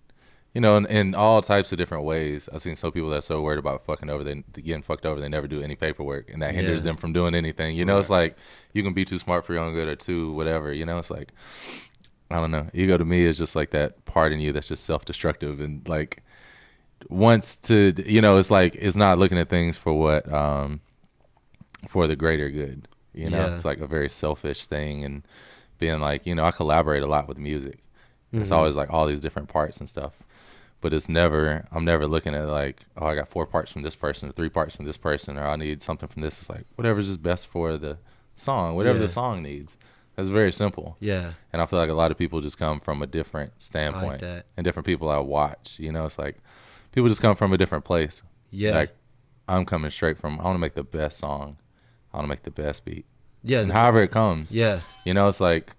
you know, in all types of different ways. I've seen some people that are so worried about getting fucked over, they never do any paperwork, and that hinders them from doing anything. You know, it's like you can be too smart for your own good or too whatever. You know, it's like, I don't know. Ego to me is just like that part in you that's just self-destructive and like wants to, you know, it's like it's not looking at things for what for the greater good. You know, it's like a very selfish thing, and being like, you know, I collaborate a lot with music. It's always like all these different parts and stuff. But I'm never looking at like, oh, I got 4 parts from this person, or 3 parts from this person, or I need something from this. It's like, whatever's just best for the song, whatever the song needs. That's very simple. Yeah. And I feel like a lot of people just come from a different standpoint. Like that. And different people I watch, you know, it's like people just come from a different place. Yeah. Like I'm coming straight from, I want to make the best song. I want to make the best beat. Yeah. And however it comes. Yeah. You know, it's like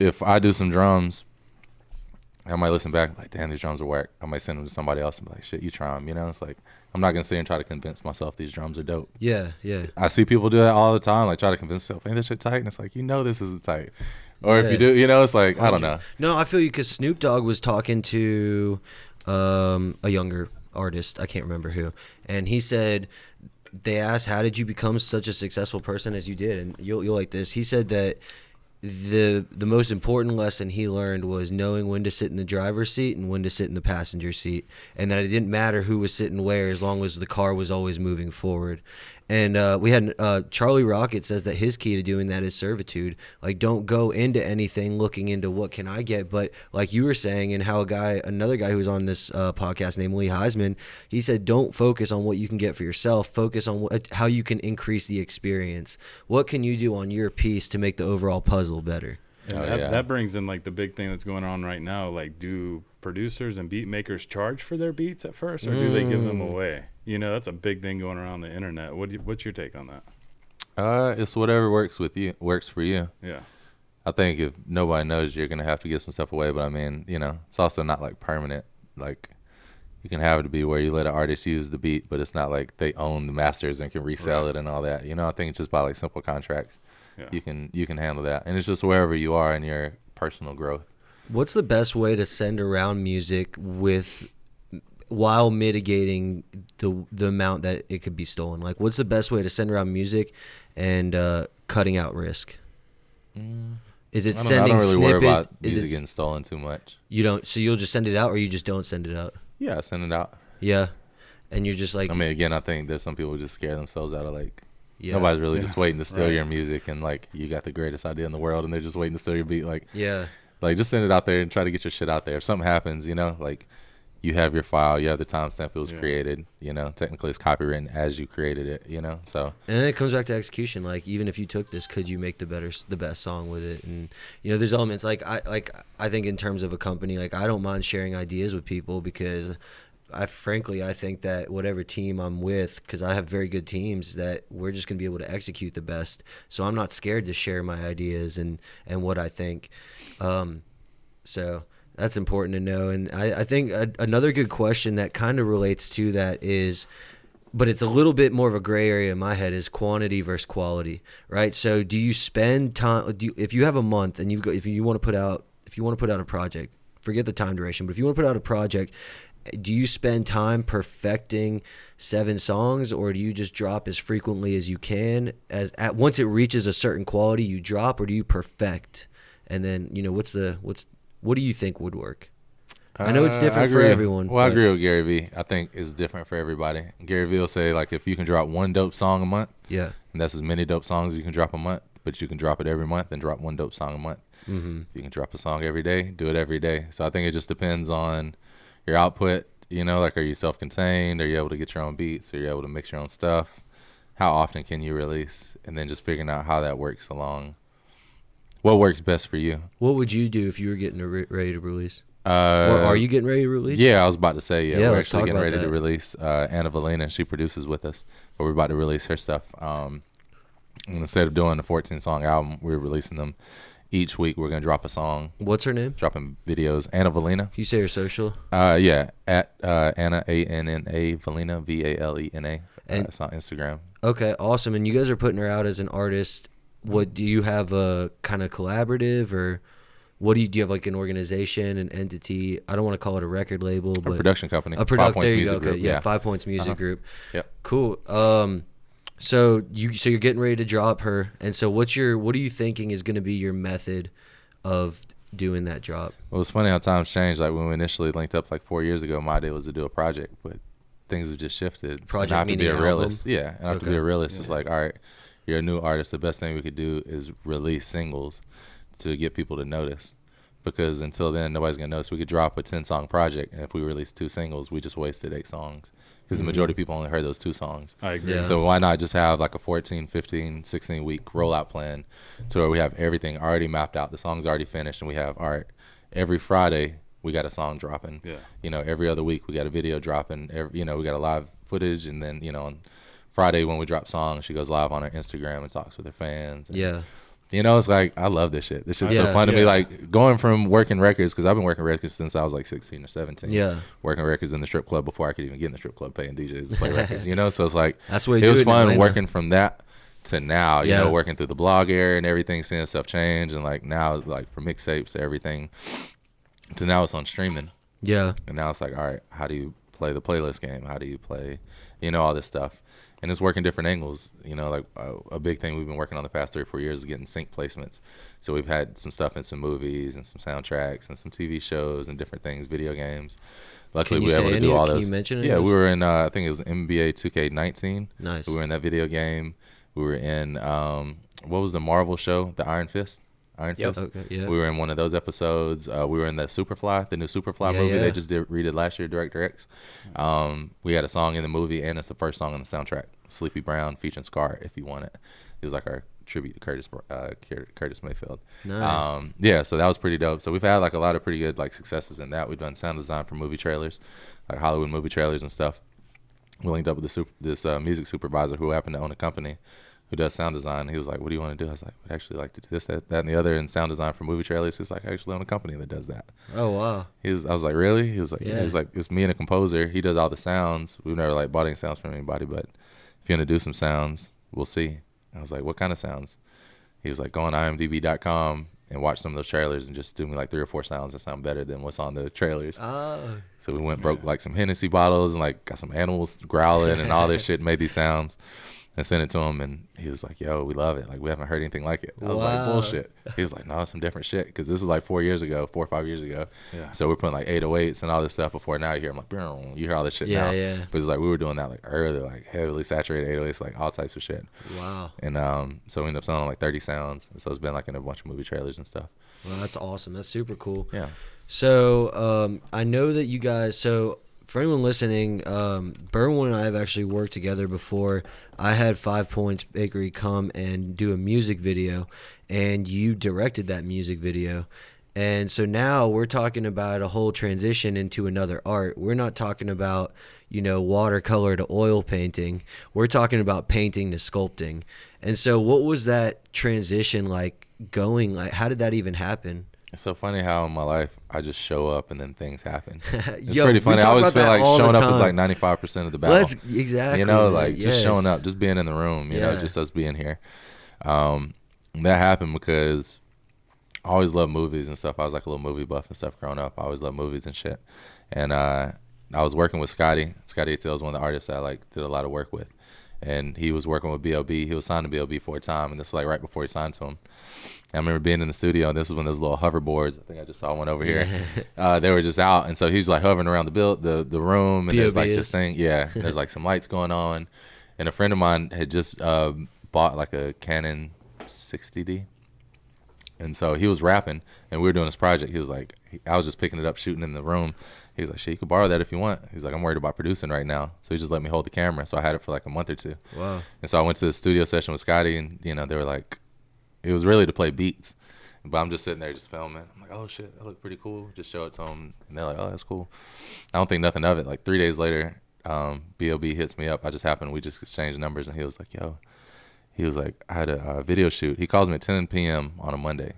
if I do some drums, I might listen back like, damn, these drums will work. I might send them to somebody else and be like, shit, you try them. You know, it's like, I'm not going to sit and try to convince myself these drums are dope. Yeah, yeah. I see people do that all the time, like try to convince themselves, ain't this shit tight? And it's like, you know this isn't tight. Or if you do, you know, it's like, I don't know. No, I feel you because Snoop Dogg was talking to a younger artist, I can't remember who, and he said, they asked, how did you become such a successful person as you did? And you'll like this. He said that the most important lesson he learned was knowing when to sit in the driver's seat and when to sit in the passenger seat, and that it didn't matter who was sitting where as long as the car was always moving forward. And we had Charlie Rocket says that his key to doing that is servitude. Like, don't go into anything looking into what can I get, but like you were saying, and how another guy who was on this podcast named Lee Heisman, he said, don't focus on what you can get for yourself. Focus on how you can increase the experience. What can you do on your piece to make the overall puzzle better? That brings in like the big thing that's going on right now. Like, do producers and beat makers charge for their beats at first, or do they give them away? You know, that's a big thing going around the internet. What's your take on that? It's whatever works for you. Yeah. I think if nobody knows, you're gonna have to give some stuff away. But I mean, you know, it's also not like permanent. Like, you can have it to be where you let an artist use the beat, but it's not like they own the masters and can resell it and all that. You know, I think it's just by like simple contracts. Yeah. You can handle that, and it's just wherever you are in your personal growth. What's the best way to send around music while mitigating the amount that it could be stolen? Like, what's the best way to send around music and cutting out risk? Is it sending snippet? I don't really worry about music getting stolen too much. You don't, so you'll just send it out, or you just don't send it out? Yeah, send it out. Yeah, and you're just like, I mean, again, I think there's some people who just scare themselves out of like, nobody's really just waiting to steal your music, and like you got the greatest idea in the world, and they're just waiting to steal your beat. Like, like just send it out there and try to get your shit out there. If something happens, you know, like you have your file, you have the timestamp it was created, you know, technically it's copywritten as you created it, you know, so. And then it comes back to execution. Like, even if you took this, could you make the best song with it? And, you know, there's elements like I think in terms of a company, like I don't mind sharing ideas with people because I think that whatever team I'm with, because I have very good teams, that we're just going to be able to execute the best. So I'm not scared to share my ideas and what I think. So that's important to know. And I think another good question that kind of relates to that is, but it's a little bit more of a gray area in my head, is quantity versus quality, right? So do you spend time, if you have a month and if you want to put out a project, forget the time duration, but if you want to put out a project, do you spend time perfecting 7 songs, or do you just drop as frequently as you can? Once it reaches a certain quality, you drop, or do you perfect? And then, you know, what do you think would work? I know it's different for everyone. Well, I agree with Gary Vee. I think it's different for everybody. Gary Vee will say, like, if you can drop 1 dope song a month, and that's as many dope songs as you can drop a month, but you can drop it every month and drop 1 dope song a month. Mm-hmm. If you can drop a song every day, do it every day. So I think it just depends on your output, you know, like, are you self-contained? Are you able to get your own beats? Are you able to mix your own stuff? How often can you release? And then just figuring out how that works along. What works best for you? What would you do if you were getting ready to release? Or are you getting ready to release? Yeah, I was about to say, we're actually getting ready to release. Anna Valina, she produces with us, but we're about to release her stuff. And instead of doing a 14-song album, we're releasing them each week. We're going to drop a song. What's her name? Dropping videos. Anna Valina. Can you say her social? Yeah, at Anna, A-N-N-A, Valina, V-A-L-E-N-A. It's on Instagram. Okay, awesome. And you guys are putting her out as an artist. What do you have, a kind of collaborative, or what do you have like an organization, an entity? I don't want to call it a record label, but a production company. There you go. Okay, yeah, 5 Points Music Group. Yep. Cool. So you're getting ready to drop her, and so what are you thinking is going to be your method of doing that drop? Well, it's funny how times change. Like when we initially linked up like 4 years ago, my idea was to do a project, but things have just shifted. Project and I have to be meaning a realist. album? Yeah, and I have to be a realist. It's like, all right, you're a new artist. The best thing we could do is release singles to get people to notice. Because until then, nobody's going to notice. We could drop a 10-song project, and if we release 2 singles, we just wasted 8 songs. Because the majority of people only heard those 2 songs. I agree. Yeah. So why not just have like a 14, 15, 16-week rollout plan to where we have everything already mapped out. The song's already finished, and we have, all right, every Friday we got a song dropping. Yeah. You know, every other week we got a video dropping. We got a live footage, and then, on Friday when we drop songs, she goes live on her Instagram and talks with her fans. And, Yeah. it's like, I love this shit. This shit's so fun to me. Like, going from working records, because I've been working records since I was like 16 or 17. Yeah. Working records in the strip club before I could even get in the strip club, paying DJs to play records, So it's like, That's the way it was in fun Atlanta. working from that to now, working through the blog era and everything, seeing stuff change. And like now, like from mixtapes to everything, to now it's on streaming. Yeah. And now it's like, all right, how do you play the playlist game? How do you play, all this stuff? And it's working different angles. Like a big thing we've been working on the past 3 or 4 years is getting sync placements. So we've had some stuff in some movies and some soundtracks and some TV shows and different things, video games. Luckily, we were able to do all those. Can you mention it? Yeah, we were in, I think it was NBA 2K19. Nice. We were in that video game. We were in, what was the Marvel show? The Iron Fist? Fist. Okay, yeah. We were in one of those episodes. We were in the Superfly, the new Superfly movie they just redid last year, Director X. We had a song in the movie, and it's the first song on the soundtrack, Sleepy Brown featuring Scar, If You Want It. It was like our tribute to Curtis Mayfield. Nice. So that was pretty dope. So we've had like a lot of pretty good like successes in that. We've done sound design for movie trailers, like Hollywood movie trailers and stuff. We linked up with this music supervisor who happened to own a company who does sound design. He was like, what do you want to do? I was like, I'd actually like to do this, that, and the other, and sound design for movie trailers. He's like, I actually own a company that does that. Oh, wow. I was like, really? He was like, yeah. He was like, it's me and a composer. He does all the sounds. We've never like bought any sounds from anybody, but if you want to do some sounds, we'll see. I was like, what kind of sounds? He was like, go on imdb.com and watch some of those trailers and just do me like 3 or 4 sounds that sound better than what's on the trailers. Oh. So we went broke like some Hennessy bottles and like got some animals growling and all this shit, made these sounds. And sent it to him, and he was like, yo, we love it. Like, we haven't heard anything like it. I was like, bullshit. He was like, no, it's some different shit, because this is like 4 or 5 years ago. Yeah. So we're putting like 808s and all this stuff before. Now you hear, I'm like, you hear all this shit now. Yeah. But it's like we were doing that like earlier, like heavily saturated 808s, like all types of shit. Wow. And so we ended up selling like 30 sounds. So it's been like in a bunch of movie trailers and stuff. Well, that's awesome. That's super cool. Yeah. So I know that you guys, for anyone listening, Burnwood and I have actually worked together before. I had 5 Points Bakery come and do a music video, and you directed that music video. And so now we're talking about a whole transition into another art. We're not talking about, watercolor to oil painting. We're talking about painting to sculpting. And so what was that transition like going? Like, how did that even happen? It's so funny how in my life I just show up and then things happen. It's Yo, pretty funny. I always feel like showing up is like 95% of the battle. Exactly. Just showing up, just being in the room, just us being here. That happened because I always loved movies and stuff. I was like a little movie buff and stuff growing up. I always loved movies and shit. And I was working with Scotty. Scotty HSTL is one of the artists that I like did a lot of work with. And he was working with B.O.B. He was signed to B.O.B. for a time, and this was like right before he signed to him. I remember being in the studio, and this was when those little hoverboards, I think I just saw one over here, they were just out. And so he was like hovering around the room, and there's like this thing, and there's like some lights going on. And a friend of mine had just bought like a Canon 60D. And so he was rapping, and we were doing this project. He was like, I was just picking it up, shooting in the room. He was like, shit, you could borrow that if you want. He's like, I'm worried about producing right now. So he just let me hold the camera. So I had it for like a month or 2. Wow. And so I went to the studio session with Scotty, and, they were like, it was really to play beats. But I'm just sitting there just filming. I'm like, oh, shit, that looked pretty cool. Just show it to them. And they're like, oh, that's cool. I don't think nothing of it. Like 3 days later, B.O.B. hits me up. We just exchanged numbers, and he was like, yo. He was like, I had a video shoot. He calls me at 10 p.m. on a Monday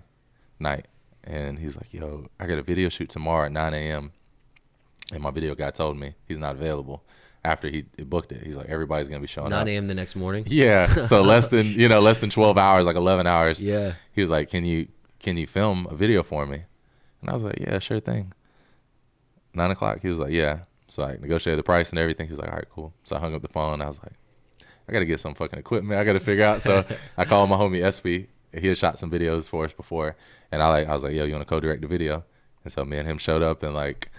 night. And he's like, yo, I got a video shoot tomorrow at 9 a.m. And my video guy told me he's not available after he booked it. He's like, everybody's going to be showing up. 9 a.m. the next morning? Yeah. So less than 12 hours, like 11 hours. Yeah. He was like, can you can you film a video for me? And I was like, yeah, sure thing. 9 o'clock, he was like, yeah. So I negotiated the price and everything. He was like, all right, cool. So I hung up the phone. I was like, I got to get some fucking equipment. I got to figure out. So I called my homie SB. He had shot some videos for us before. And I was like, yo, you want to co-direct the video? And so me and him showed up and like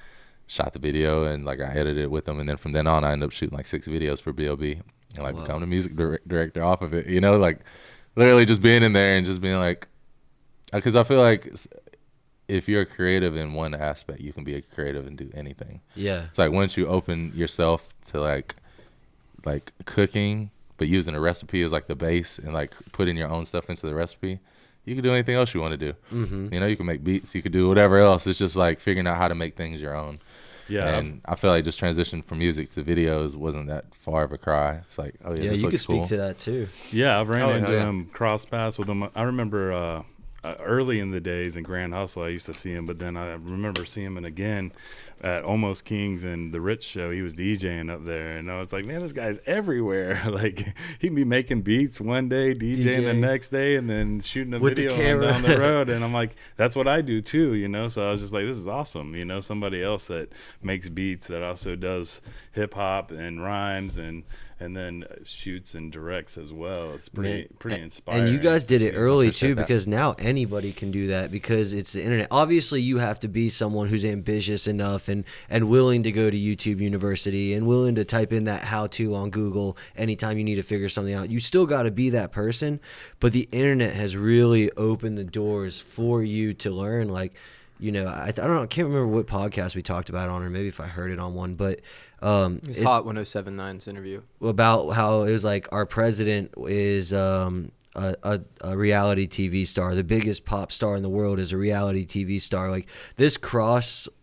shot the video, and like I edited it with him. And then from then on, I ended up shooting like 6 videos for B.O.B. and like becoming a music director off of it. You know, like literally just being in there and just being like, because I feel like if you're creative in one aspect, you can be a creative and do anything. Yeah. It's like once you open yourself to like cooking, but using a recipe as like the base and like putting your own stuff into the recipe, you can do anything else you want to do. Mm-hmm. You know, you can make beats, you could do whatever else. It's just like figuring out how to make things your own. Yeah. And I feel like just transition from music to videos wasn't that far of a cry. It's like, oh yeah, this you looks could cool. speak to that too. Yeah, I've ran into him, cross paths with him. I remember early in the days in Grand Hustle, I used to see him, but then I remember seeing him again at Almost Kings and the Rich Show. He was DJing up there, and I was like, man, this guy's everywhere. Like, he'd be making beats one day, DJing the next day, and then shooting a video down the road. And I'm like, that's what I do too, you know? So I was just like, this is awesome, you know, somebody else that makes beats that also does hip hop and rhymes and then shoots and directs as well. It's pretty inspiring. And you guys did it early too, because now anybody can do that because it's the internet. Obviously, you have to be someone who's ambitious enough and willing to go to YouTube University and willing to type in that how-to on Google anytime you need to figure something out. You still got to be that person, but the internet has really opened the doors for you to learn. Like, you know, I don't know, I can't remember what podcast we talked about it on, or maybe if I heard it on one, but it was Hot 1079's interview about how it was like our president is a reality TV star. The biggest pop star in the world is a reality TV star. Like, this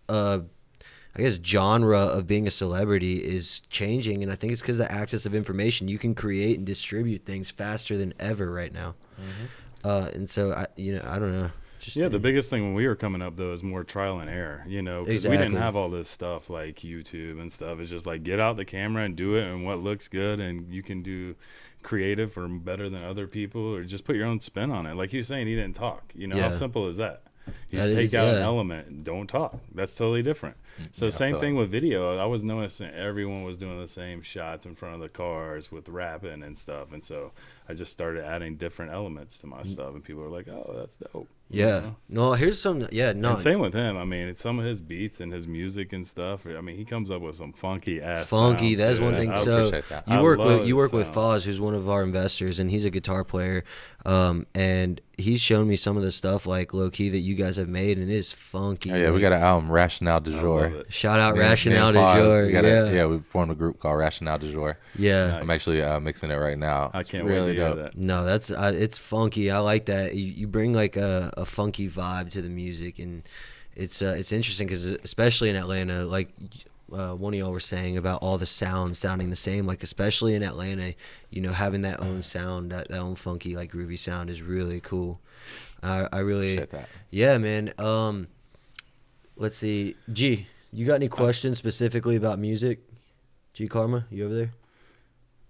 I guess genre of being a celebrity is changing, and I think it's because of the access of information. You can create and distribute things faster than ever right now. Mm-hmm. And so I don't know. The biggest thing when we were coming up though is more trial and error, you know, because we didn't have all this stuff like YouTube and stuff. It's just like get out the camera and do it, and what looks good, and you can do creative or better than other people, or just put your own spin on it. Like he was saying, he didn't talk. You know, how simple is that? You just take out an element and don't talk. That's totally different. So same thing with video. I was noticing everyone was doing the same shots in front of the cars with rapping and stuff. And so I just started adding different elements to my stuff. And people were like, oh, that's dope. Yeah. You know? No, here's some, And same with him. I mean, it's some of his beats and his music and stuff. I mean, he comes up with some funky ass sounds, that's one thing. So you work with Foz, who's one of our investors, and he's a guitar player. And he's shown me some of the stuff like low key that you guys have made, and it's funky. Oh, yeah, we got an album, Rationale du Jour. Shout out Rationale du Jour. We formed a group called Rationale du Jour. Yeah, nice. I'm actually mixing it right now. I can't wait to hear that. No, that's it's funky. I like that. You bring like a funky vibe to the music, and it's interesting because especially in Atlanta, like one of y'all were saying about all the sounds sounding the same, like especially in Atlanta, you know, having that own sound, that own funky like groovy sound is really cool. I really man. Let's see, G, you got any questions specifically about music? G Karma, you over there?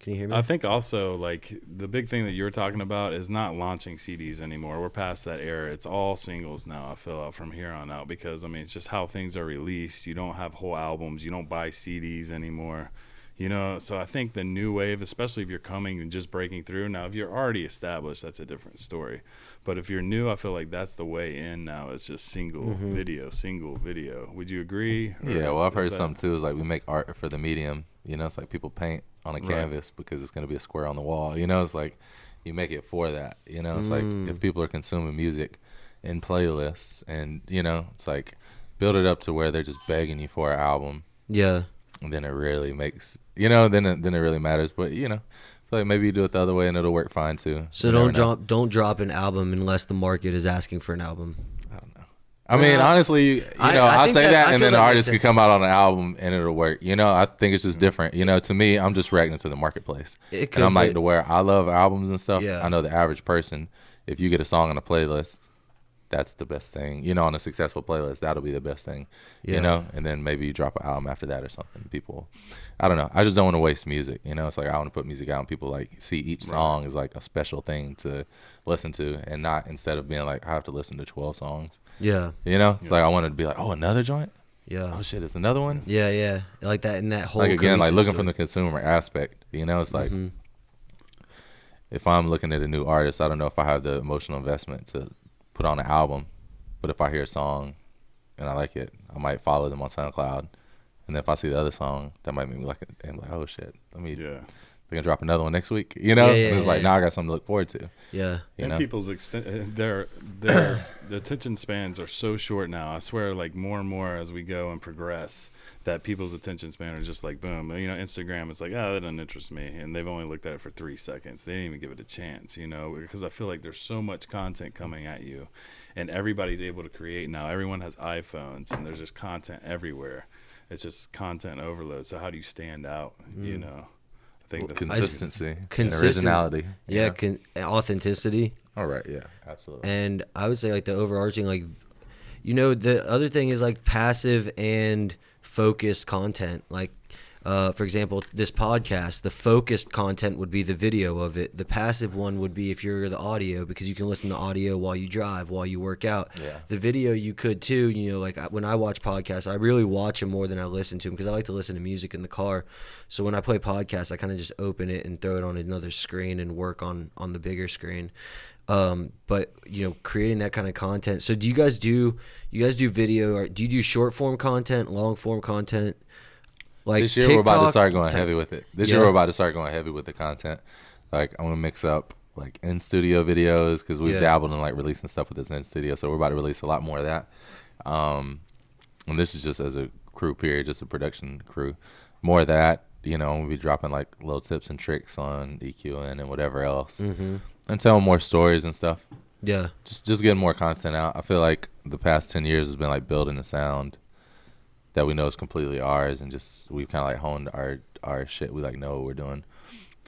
Can you hear me? I think also like the big thing that you're talking about is not launching CDs anymore. We're past that era. It's all singles now, I feel out from here on out, because I mean it's just how things are released. You don't have whole albums, you don't buy CDs anymore. You know, so I think the new wave, especially if you're coming and just breaking through. Now, if you're already established, that's a different story. But if you're new, I feel like that's the way in now. It's just single video. Would you agree? Yeah, well, I've heard something too. Is like we make art for the medium. You know, it's like people paint on a canvas because it's going to be a square on the wall. You know, it's like you make it for that. You know, it's like if people are consuming music in playlists, and you know, it's like build it up to where they're just begging you for an album. Yeah. And then it really makes, you know, then it really matters. But you know, I feel like maybe you do it the other way and it'll work fine too. So don't drop an album unless the market is asking for an album. I don't know. I mean, honestly, I say that and then the artist could come out on an album and it'll work. You know, I think it's just different. You know, to me, I'm just reacting to the marketplace. And I'm like, to where I love albums and stuff. Yeah. I know the average person, if you get a song on a playlist, that's the best thing. You know, on a successful playlist, that'll be the best thing. Yeah. You know, and then maybe you drop an album after that or something. People, I don't know. I just don't want to waste music. You know, it's like I want to put music out and people like see each song as like a special thing to listen to, and not instead of being like I have to listen to 12 songs. Yeah. You know, it's like I wanted to be like, oh, another joint. Yeah. Oh shit, it's another one. Yeah, yeah. Like that in that whole. Like again, like looking story. from the consumer aspect. You know, it's like if I'm looking at a new artist, I don't know if I have the emotional investment to put on an album. But if I hear a song and I like it, I might follow them on SoundCloud. And then if I see the other song, that might make me like it. And like, oh shit, they're gonna drop another one next week. You know, it's like now I got something to look forward to. Yeah, you know? People's their the attention spans are so short now. I swear, like more and more as we go and progress, that people's attention span are just like boom. You know, Instagram, it's like, oh, that doesn't interest me, and they've only looked at it for 3 seconds. They didn't even give it a chance. You know, because I feel like there's so much content coming at you, and everybody's able to create now. Everyone has iPhones, and there's just content everywhere. It's just content overload. So how do you stand out? You know. I think consistency, originality, authenticity. All right, yeah, absolutely. And I would say like the overarching, like, you know, the other thing is like passive and focused content. Like, for example, this podcast, the focused content would be the video of it. The passive one would be if you're the audio, because you can listen to audio while you drive, while you work out. Yeah. The video you could too. You know, like when I watch podcasts, I really watch them more than I listen to them because I like to listen to music in the car. So when I play podcasts, I kind of just open it and throw it on another screen and work on the bigger screen. But you know, creating that kind of content. So do you guys do video, or do you do short form content, long form content? Like this year TikTok, we're about to start going heavy with it. This year we're about to start going heavy with the content. Like I'm gonna mix up like in studio videos because we've dabbled in like releasing stuff with this in studio. So we're about to release a lot more of that. And this is just as a crew period, just a production crew. More of that, you know, we'll be dropping like little tips and tricks on EQing and whatever else, and telling more stories and stuff. Yeah, just getting more content out. I feel like the past 10 years has been like building a sound that we know is completely ours, and just we've kind of like honed our shit. We like know what we're doing,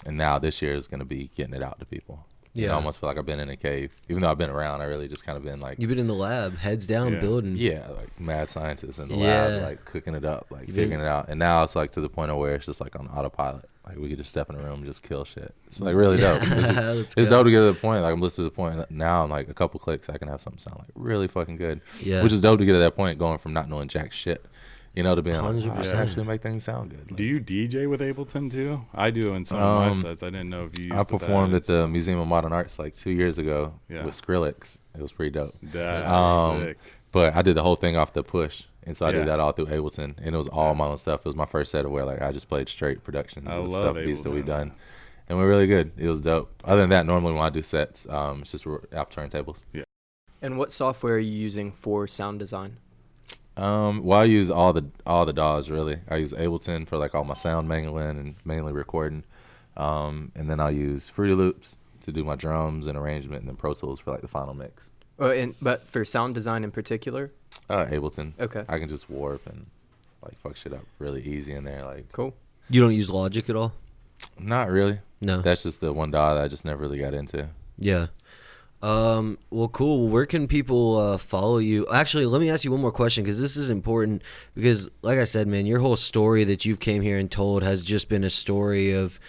and now this year is gonna be getting it out to people. Yeah, I almost feel like I've been in a cave, even though I've been around. I really just kind of been like, you've been in the lab, heads down, building. Yeah, like mad scientists in the lab, like cooking it up, like figuring it out. And now it's like to the point of where it's just like on autopilot. Like we could just step in a room and just kill shit. It's like really dope. It's dope to get to the point. Like I'm listening to the point now. I'm like a couple clicks, I can have something sound like really fucking good. Yeah, which is dope to get to that point, going from not knowing jack shit, you know, to being like, oh, I actually make things sound good. Like, do you DJ with Ableton too? I do in some of my sets. I didn't know if you used I performed at the Museum of Modern Arts like 2 years ago with Skrillex. It was pretty dope. That's sick. But I did the whole thing off the push. And so I did that all through Ableton. And it was all my own stuff. It was my first set of where like I just played straight productions of stuff beats that we've done. And we're really good. It was dope. Other than that, normally when I do sets, it's just app turntables. Yeah. And what software are you using for sound design? Well, I use all the DAWs really. I use Ableton for like all my sound mangling and mainly recording, and then I'll use Fruity Loops to do my drums and arrangement, and then Pro Tools for like the final mix. Oh, but for sound design in particular? Ableton. Okay. I can just warp and like fuck shit up really easy in there. Like cool. You don't use Logic at all? Not really. No. That's just the one DAW that I just never really got into. Yeah. Well, cool. Where can people follow you? Actually, let me ask you one more question, because this is important. Because, like I said, man, your whole story that you've came here and told has just been a story of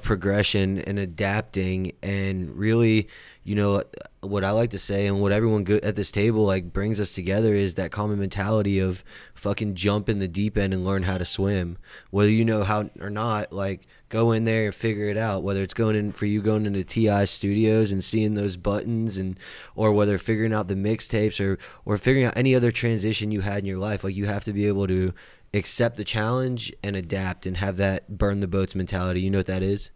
progression and adapting, and really, you know, what I like to say, and what everyone at this table like brings us together, is that common mentality of fucking jump in the deep end and learn how to swim. Whether you know how or not, like go in there and figure it out. Whether it's going into TI Studios and seeing those buttons, or whether figuring out the mixtapes or figuring out any other transition you had in your life, like you have to be able to accept the challenge and adapt and have that burn the boats mentality. You know what that is?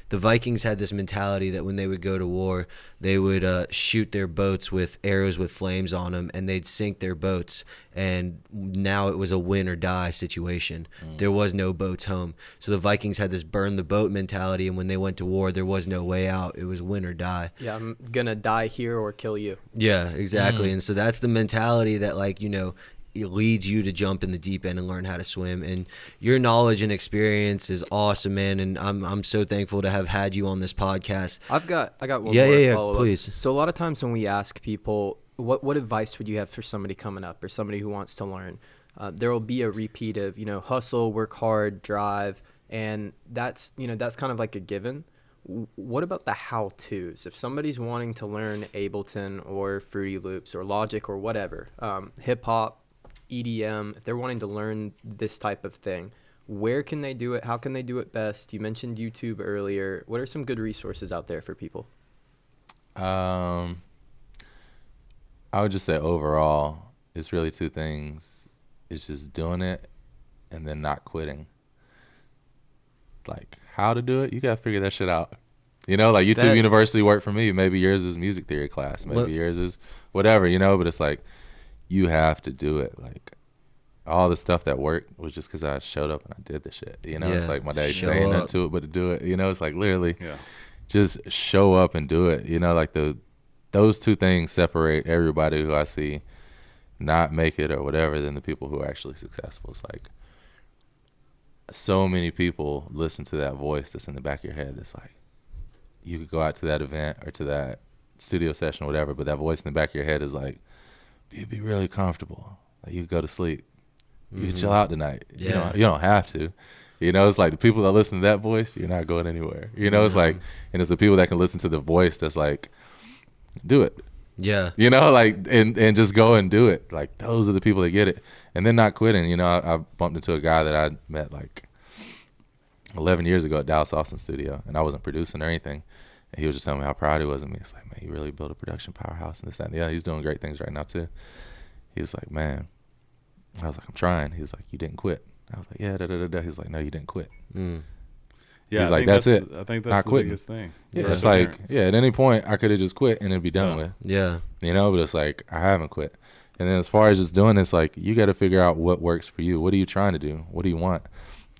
The Vikings had this mentality that when they would go to war, they would shoot their boats with arrows with flames on them, and they'd sink their boats. And now it was a win or die situation. There was no boats home. So the Vikings had this burn the boat mentality, and when they went to war, there was no way out. It was win or die. Yeah, I'm going to die here or kill you. Yeah, exactly. And so that's the mentality that, like, you know, it leads you to jump in the deep end and learn how to swim. And your knowledge and experience is awesome, man. And I'm so thankful to have had you on this podcast. I got one more follow-up. Please. So a lot of times when we ask people what advice would you have for somebody coming up or somebody who wants to learn? There will be a repeat of, hustle, work hard, drive, and that's kind of like a given. What about the how-tos? If somebody's wanting to learn Ableton or Fruity Loops or Logic or whatever, hip-hop, EDM, if they're wanting to learn this type of thing, where can they do it? How can they do it best? You mentioned YouTube earlier. What are some good resources out there for people? I would just say overall, it's really two things. It's just doing it and then not quitting. Like, how to do it, you got to figure that shit out. Like YouTube University worked for me. Maybe yours is music theory class. Maybe yours is whatever, but it's like, you have to do it. Like, all the stuff that worked was just because I showed up and I did the shit. It's like my dad saying nothing to it but to do it. It's like literally just show up and do it. Like those two things separate everybody who I see not make it or whatever than the people who are actually successful. It's like so many people listen to that voice that's in the back of your head that's like, you could go out to that event or to that studio session or whatever, but that voice in the back of your head is like, you'd be really comfortable. Like, you could go to sleep. You can chill out tonight. Yeah. You don't have to. It's like the people that listen to that voice, you're not going anywhere. It's like, and it's the people that can listen to the voice that's like, do it. Yeah. Like, and just go and do it. Like, those are the people that get it. And then not quitting. I bumped into a guy that I met like 11 years ago at Dallas Austin Studio, and I wasn't producing or anything. And he was just telling me how proud he was of me. It's like, man, he really built a production powerhouse and this, that, and yeah, he's doing great things right now too. He was like, man. I was like, I'm trying. He was like, you didn't quit. I was like, yeah, da-da-da-da. He was like, no, you didn't quit. Yeah, he's like, that's it. I think that's the biggest thing. Yeah, it's like, at any point, I could have just quit and it'd be done with. Yeah. But it's like, I haven't quit. And then as far as just doing this, like, you got to figure out what works for you. What are you trying to do? What do you want?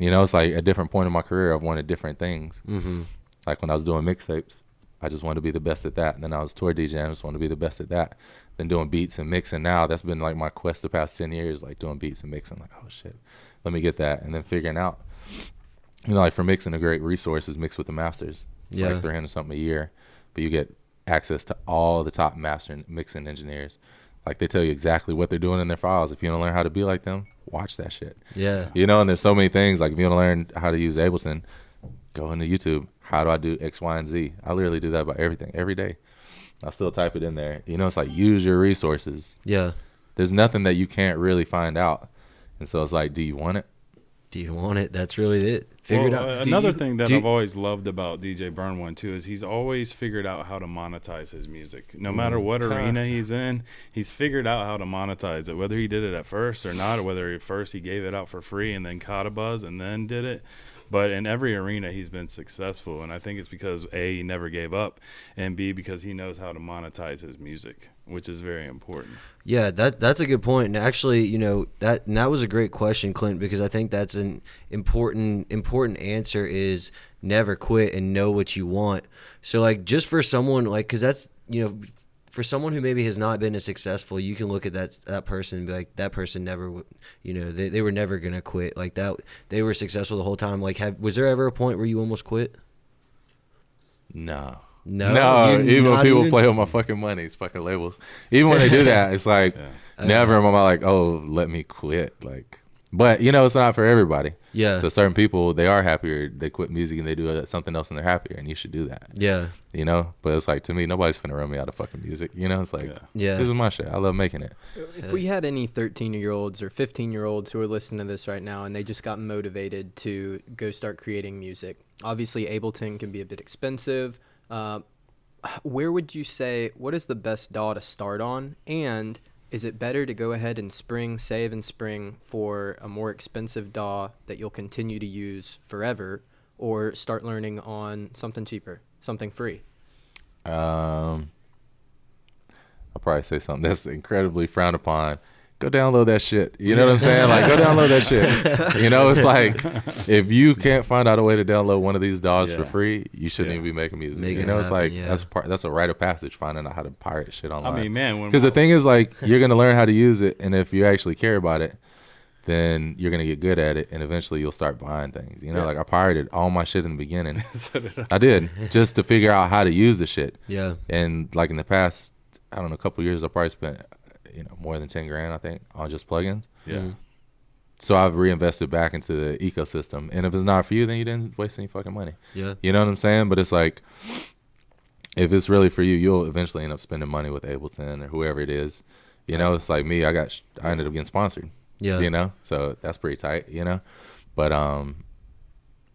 It's like at different point in my career, I've wanted different things. Mm-hmm. Like when I was doing mixtapes, I just wanted to be the best at that. And then I was tour DJing, I just wanted to be the best at that. Then doing beats and mixing now, that's been like my quest the past 10 years, like doing beats and mixing. Like, oh shit, let me get that. And then figuring out, like for mixing, a great resource is Mix with the Masters. It's like $300 something a year, but you get access to all the top mastering mixing engineers. Like, they tell you exactly what they're doing in their files. If you don't learn how to be like them, watch that shit. Yeah. And there's so many things. Like, if you want to learn how to use Ableton, go into YouTube. How do I do X, Y, and Z? I literally do that about everything every day. I still type it in there. It's like, use your resources. Yeah. There's nothing that you can't really find out. And so it's like, do you want it? Do you want it? That's really it. Figure it out. Another thing that I've always loved about DJ Burn One too is he's always figured out how to monetize his music. No matter what arena he's in, he's figured out how to monetize it. Whether he did it at first or not, or whether at first he gave it out for free and then caught a buzz and then did it. But in every arena, he's been successful. And I think it's because A, he never gave up, and B, because he knows how to monetize his music, which is very important. Yeah, that's a good point. And actually, that was a great question, Clint, because I think that's an important answer is never quit and know what you want. So, like, just for someone, like, because that's, for someone who maybe has not been as successful, you can look at that person and be like, that person never, they were never going to quit. Like, that, they were successful the whole time. Like, was there ever a point where you almost quit? No. Even when people play with my fucking money, it's fucking labels. Even when they do that, it's like, never am I like, oh, let me quit. Like, but, it's not for everybody. Yeah. So certain people, they are happier. They quit music and they do something else and they're happier, and you should do that. Yeah. But it's like, to me, nobody's finna run me out of fucking music. It's like, yeah, this is my shit. I love making it. If we had any 13-year-olds or 15-year-olds who are listening to this right now and they just got motivated to go start creating music, obviously Ableton can be a bit expensive. Where would you say, what is the best DAW to start on? And is it better to go ahead and save and spring for a more expensive DAW that you'll continue to use forever, or start learning on something cheaper, something free? I'll probably say something that's incredibly frowned upon. Go download that shit. You know what I'm saying? Like, go download that shit. It's like, if you can't find out a way to download one of these DAWs for free, you shouldn't even be making music. It's like, that's a rite of passage, finding out how to pirate shit online. I mean, man, because the thing is, like, you're gonna learn how to use it, and if you actually care about it, then you're gonna get good at it, and eventually you'll start buying things. Like, I pirated all my shit in the beginning. I did, just to figure out how to use the shit. Yeah. And like in the past I don't know, a couple years, I probably spent, more than 10 grand, I think, on just plugins. Yeah. Mm-hmm. So I've reinvested back into the ecosystem. And if it's not for you, then you didn't waste any fucking money. Yeah. You know what I'm saying? But it's like, if it's really for you, you'll eventually end up spending money with Ableton or whoever it is. It's like me, I ended up getting sponsored. Yeah. So that's pretty tight, But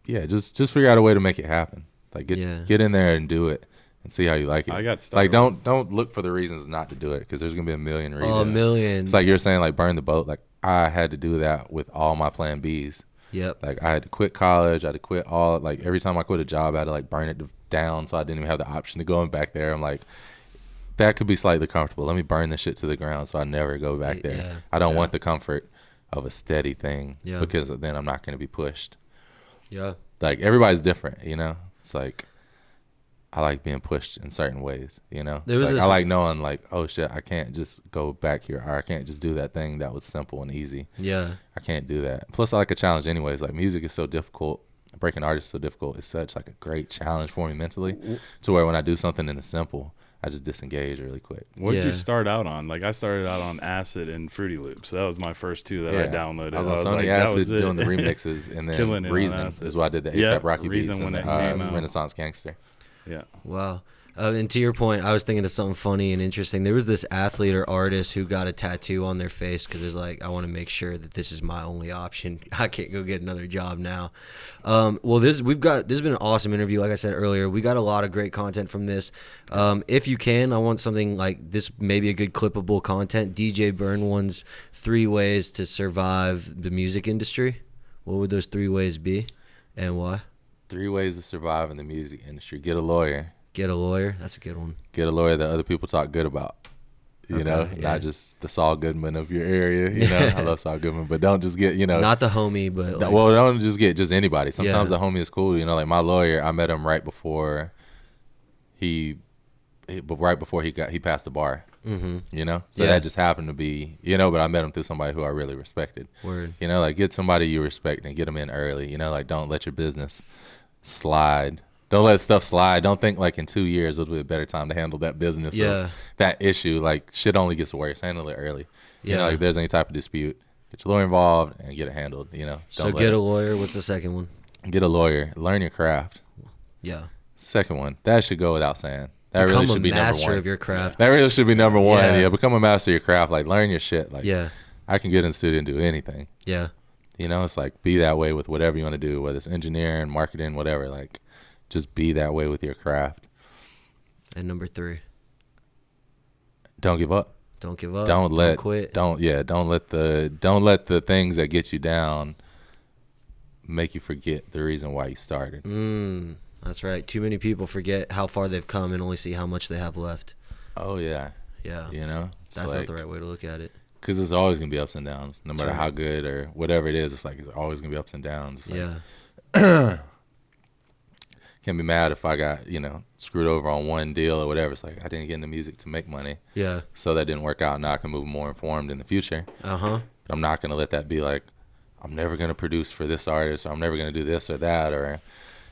yeah, just figure out a way to make it happen. Like get in there and do it and see how you like it. I got started. Like don't look for the reasons not to do it, because there's gonna be a million reasons. Oh, a million. It's like you're saying, like, burn the boat. Like, I had to do that with all my plan Bs. Yep. Like, I had to quit college. I had to quit every time I quit a job, I had to like burn it down, so I didn't even have the option to going back there. I'm like, that could be slightly comfortable. Let me burn this shit to the ground so I never go back there. Yeah. I don't want the comfort of a steady thing, yeah, because then I'm not going to be pushed. Yeah. Like, everybody's different, It's like, I like being pushed in certain ways, I like knowing, like, oh shit, I can't just go back here, or I can't just do that thing that was simple and easy. Yeah. I can't do that. Plus, I like a challenge anyways. Like, music is so difficult. Breaking artists is so difficult. It's such like a great challenge for me mentally, to where when I do something in the simple, I just disengage really quick. What did you start out on? Like, I started out on Acid and Fruity Loops. That was my first two that I downloaded. I was on Sony Acid doing the remixes, and then Reason is why I did the ASAP Rocky beats and Renaissance Gangster. Yeah. Wow. And to your point, I was thinking of something funny and interesting. There was this athlete or artist who got a tattoo on their face because it's like, I want to make sure that this is my only option. I can't go get another job now. Well, this has been an awesome interview. Like I said earlier, we got a lot of great content from this. If you can, I want something like this, maybe a good clippable content. DJ Burn One's 3 ways to survive the music industry. What would those 3 ways be, and why? 3 ways to survive in the music industry. Get a lawyer. Get a lawyer. That's a good one. Get a lawyer that other people talk good about. Not just the Saul Goodman of your area. I love Saul Goodman, but don't just get, not the homie, but like, well, don't just get just anybody. Sometimes the homie is cool. Like my lawyer, I met him right before he passed the bar. Mm-hmm. So that just happened to be, but I met him through somebody who I really respected. Word. Like, get somebody you respect and get them in early. Like, don't let your business slide. Don't let stuff slide. Don't think like in 2 years it'll be a better time to handle that business. Yeah. Or that issue. Like, shit only gets worse. Handle it early. Yeah. Like, if there's any type of dispute, get your lawyer involved and get it handled. So get a lawyer. What's the second one? Get a lawyer. Learn your craft. Yeah. Second one. That should go without saying. That Become really should be number one. master of your craft. That really should be number one. Yeah. Become a master of your craft. Like, learn your shit. Like, I can get in the studio and do anything. Yeah. It's like, be that way with whatever you want to do, whether it's engineering, marketing, whatever. Like, just be that way with your craft. And number 3. Don't give up. Don't give up. Don't quit. Don't let the things that get you down make you forget the reason why you started. That's right. Too many people forget how far they've come and only see how much they have left. Oh yeah. Yeah. That's like, not the right way to look at it. Because there's always gonna be ups and downs, no matter how good or whatever it is. It's like, it's always gonna be ups and downs. Like, can't be mad if I got, screwed over on one deal or whatever. It's like, I didn't get into music to make money. Yeah. So that didn't work out. Now I can move more informed in the future. Uh-huh. But I'm not going to let that be like, I'm never going to produce for this artist, or I'm never going to do this or that, or,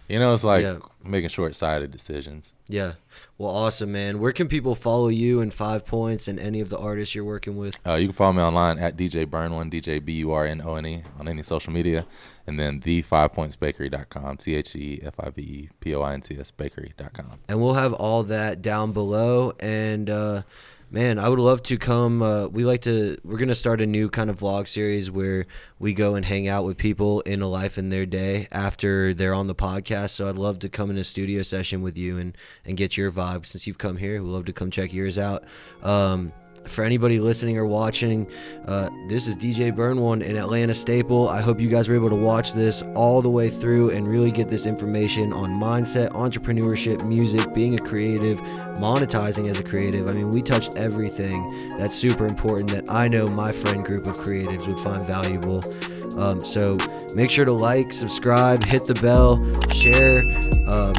it's like making short-sighted decisions. Yeah. Well, awesome, man. Where can people follow you and 5 Points and any of the artists you're working with? You can follow me online at DJ Burn1, DJ BURNONE on any social media, and then the5pointsbakery.com, THEFIVEPOINTS bakery.com. And we'll have all that down below. And man, I would love to come. We're going to start a new kind of vlog series where we go and hang out with people in a life in their day after they're on the podcast. So I'd love to come in a studio session with you and get your vibe. Since you've come here, we'd love to come check yours out. For anybody listening or watching, this is DJ Burn One in Atlanta Staple. I hope you guys were able to watch this all the way through and really get this information on mindset, entrepreneurship, music, being a creative, monetizing as a creative. I mean, we touched everything that's super important that I know my friend group of creatives would find valuable. So make sure to like, subscribe, hit the bell, share,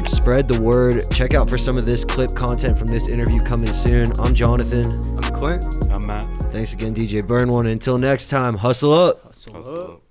spread the word. Check out for some of this clip content from this interview coming soon. I'm Jonathan. I'm Clint. I'm Matt. Thanks again, DJ Burn One. Until next time, hustle up. Hustle up.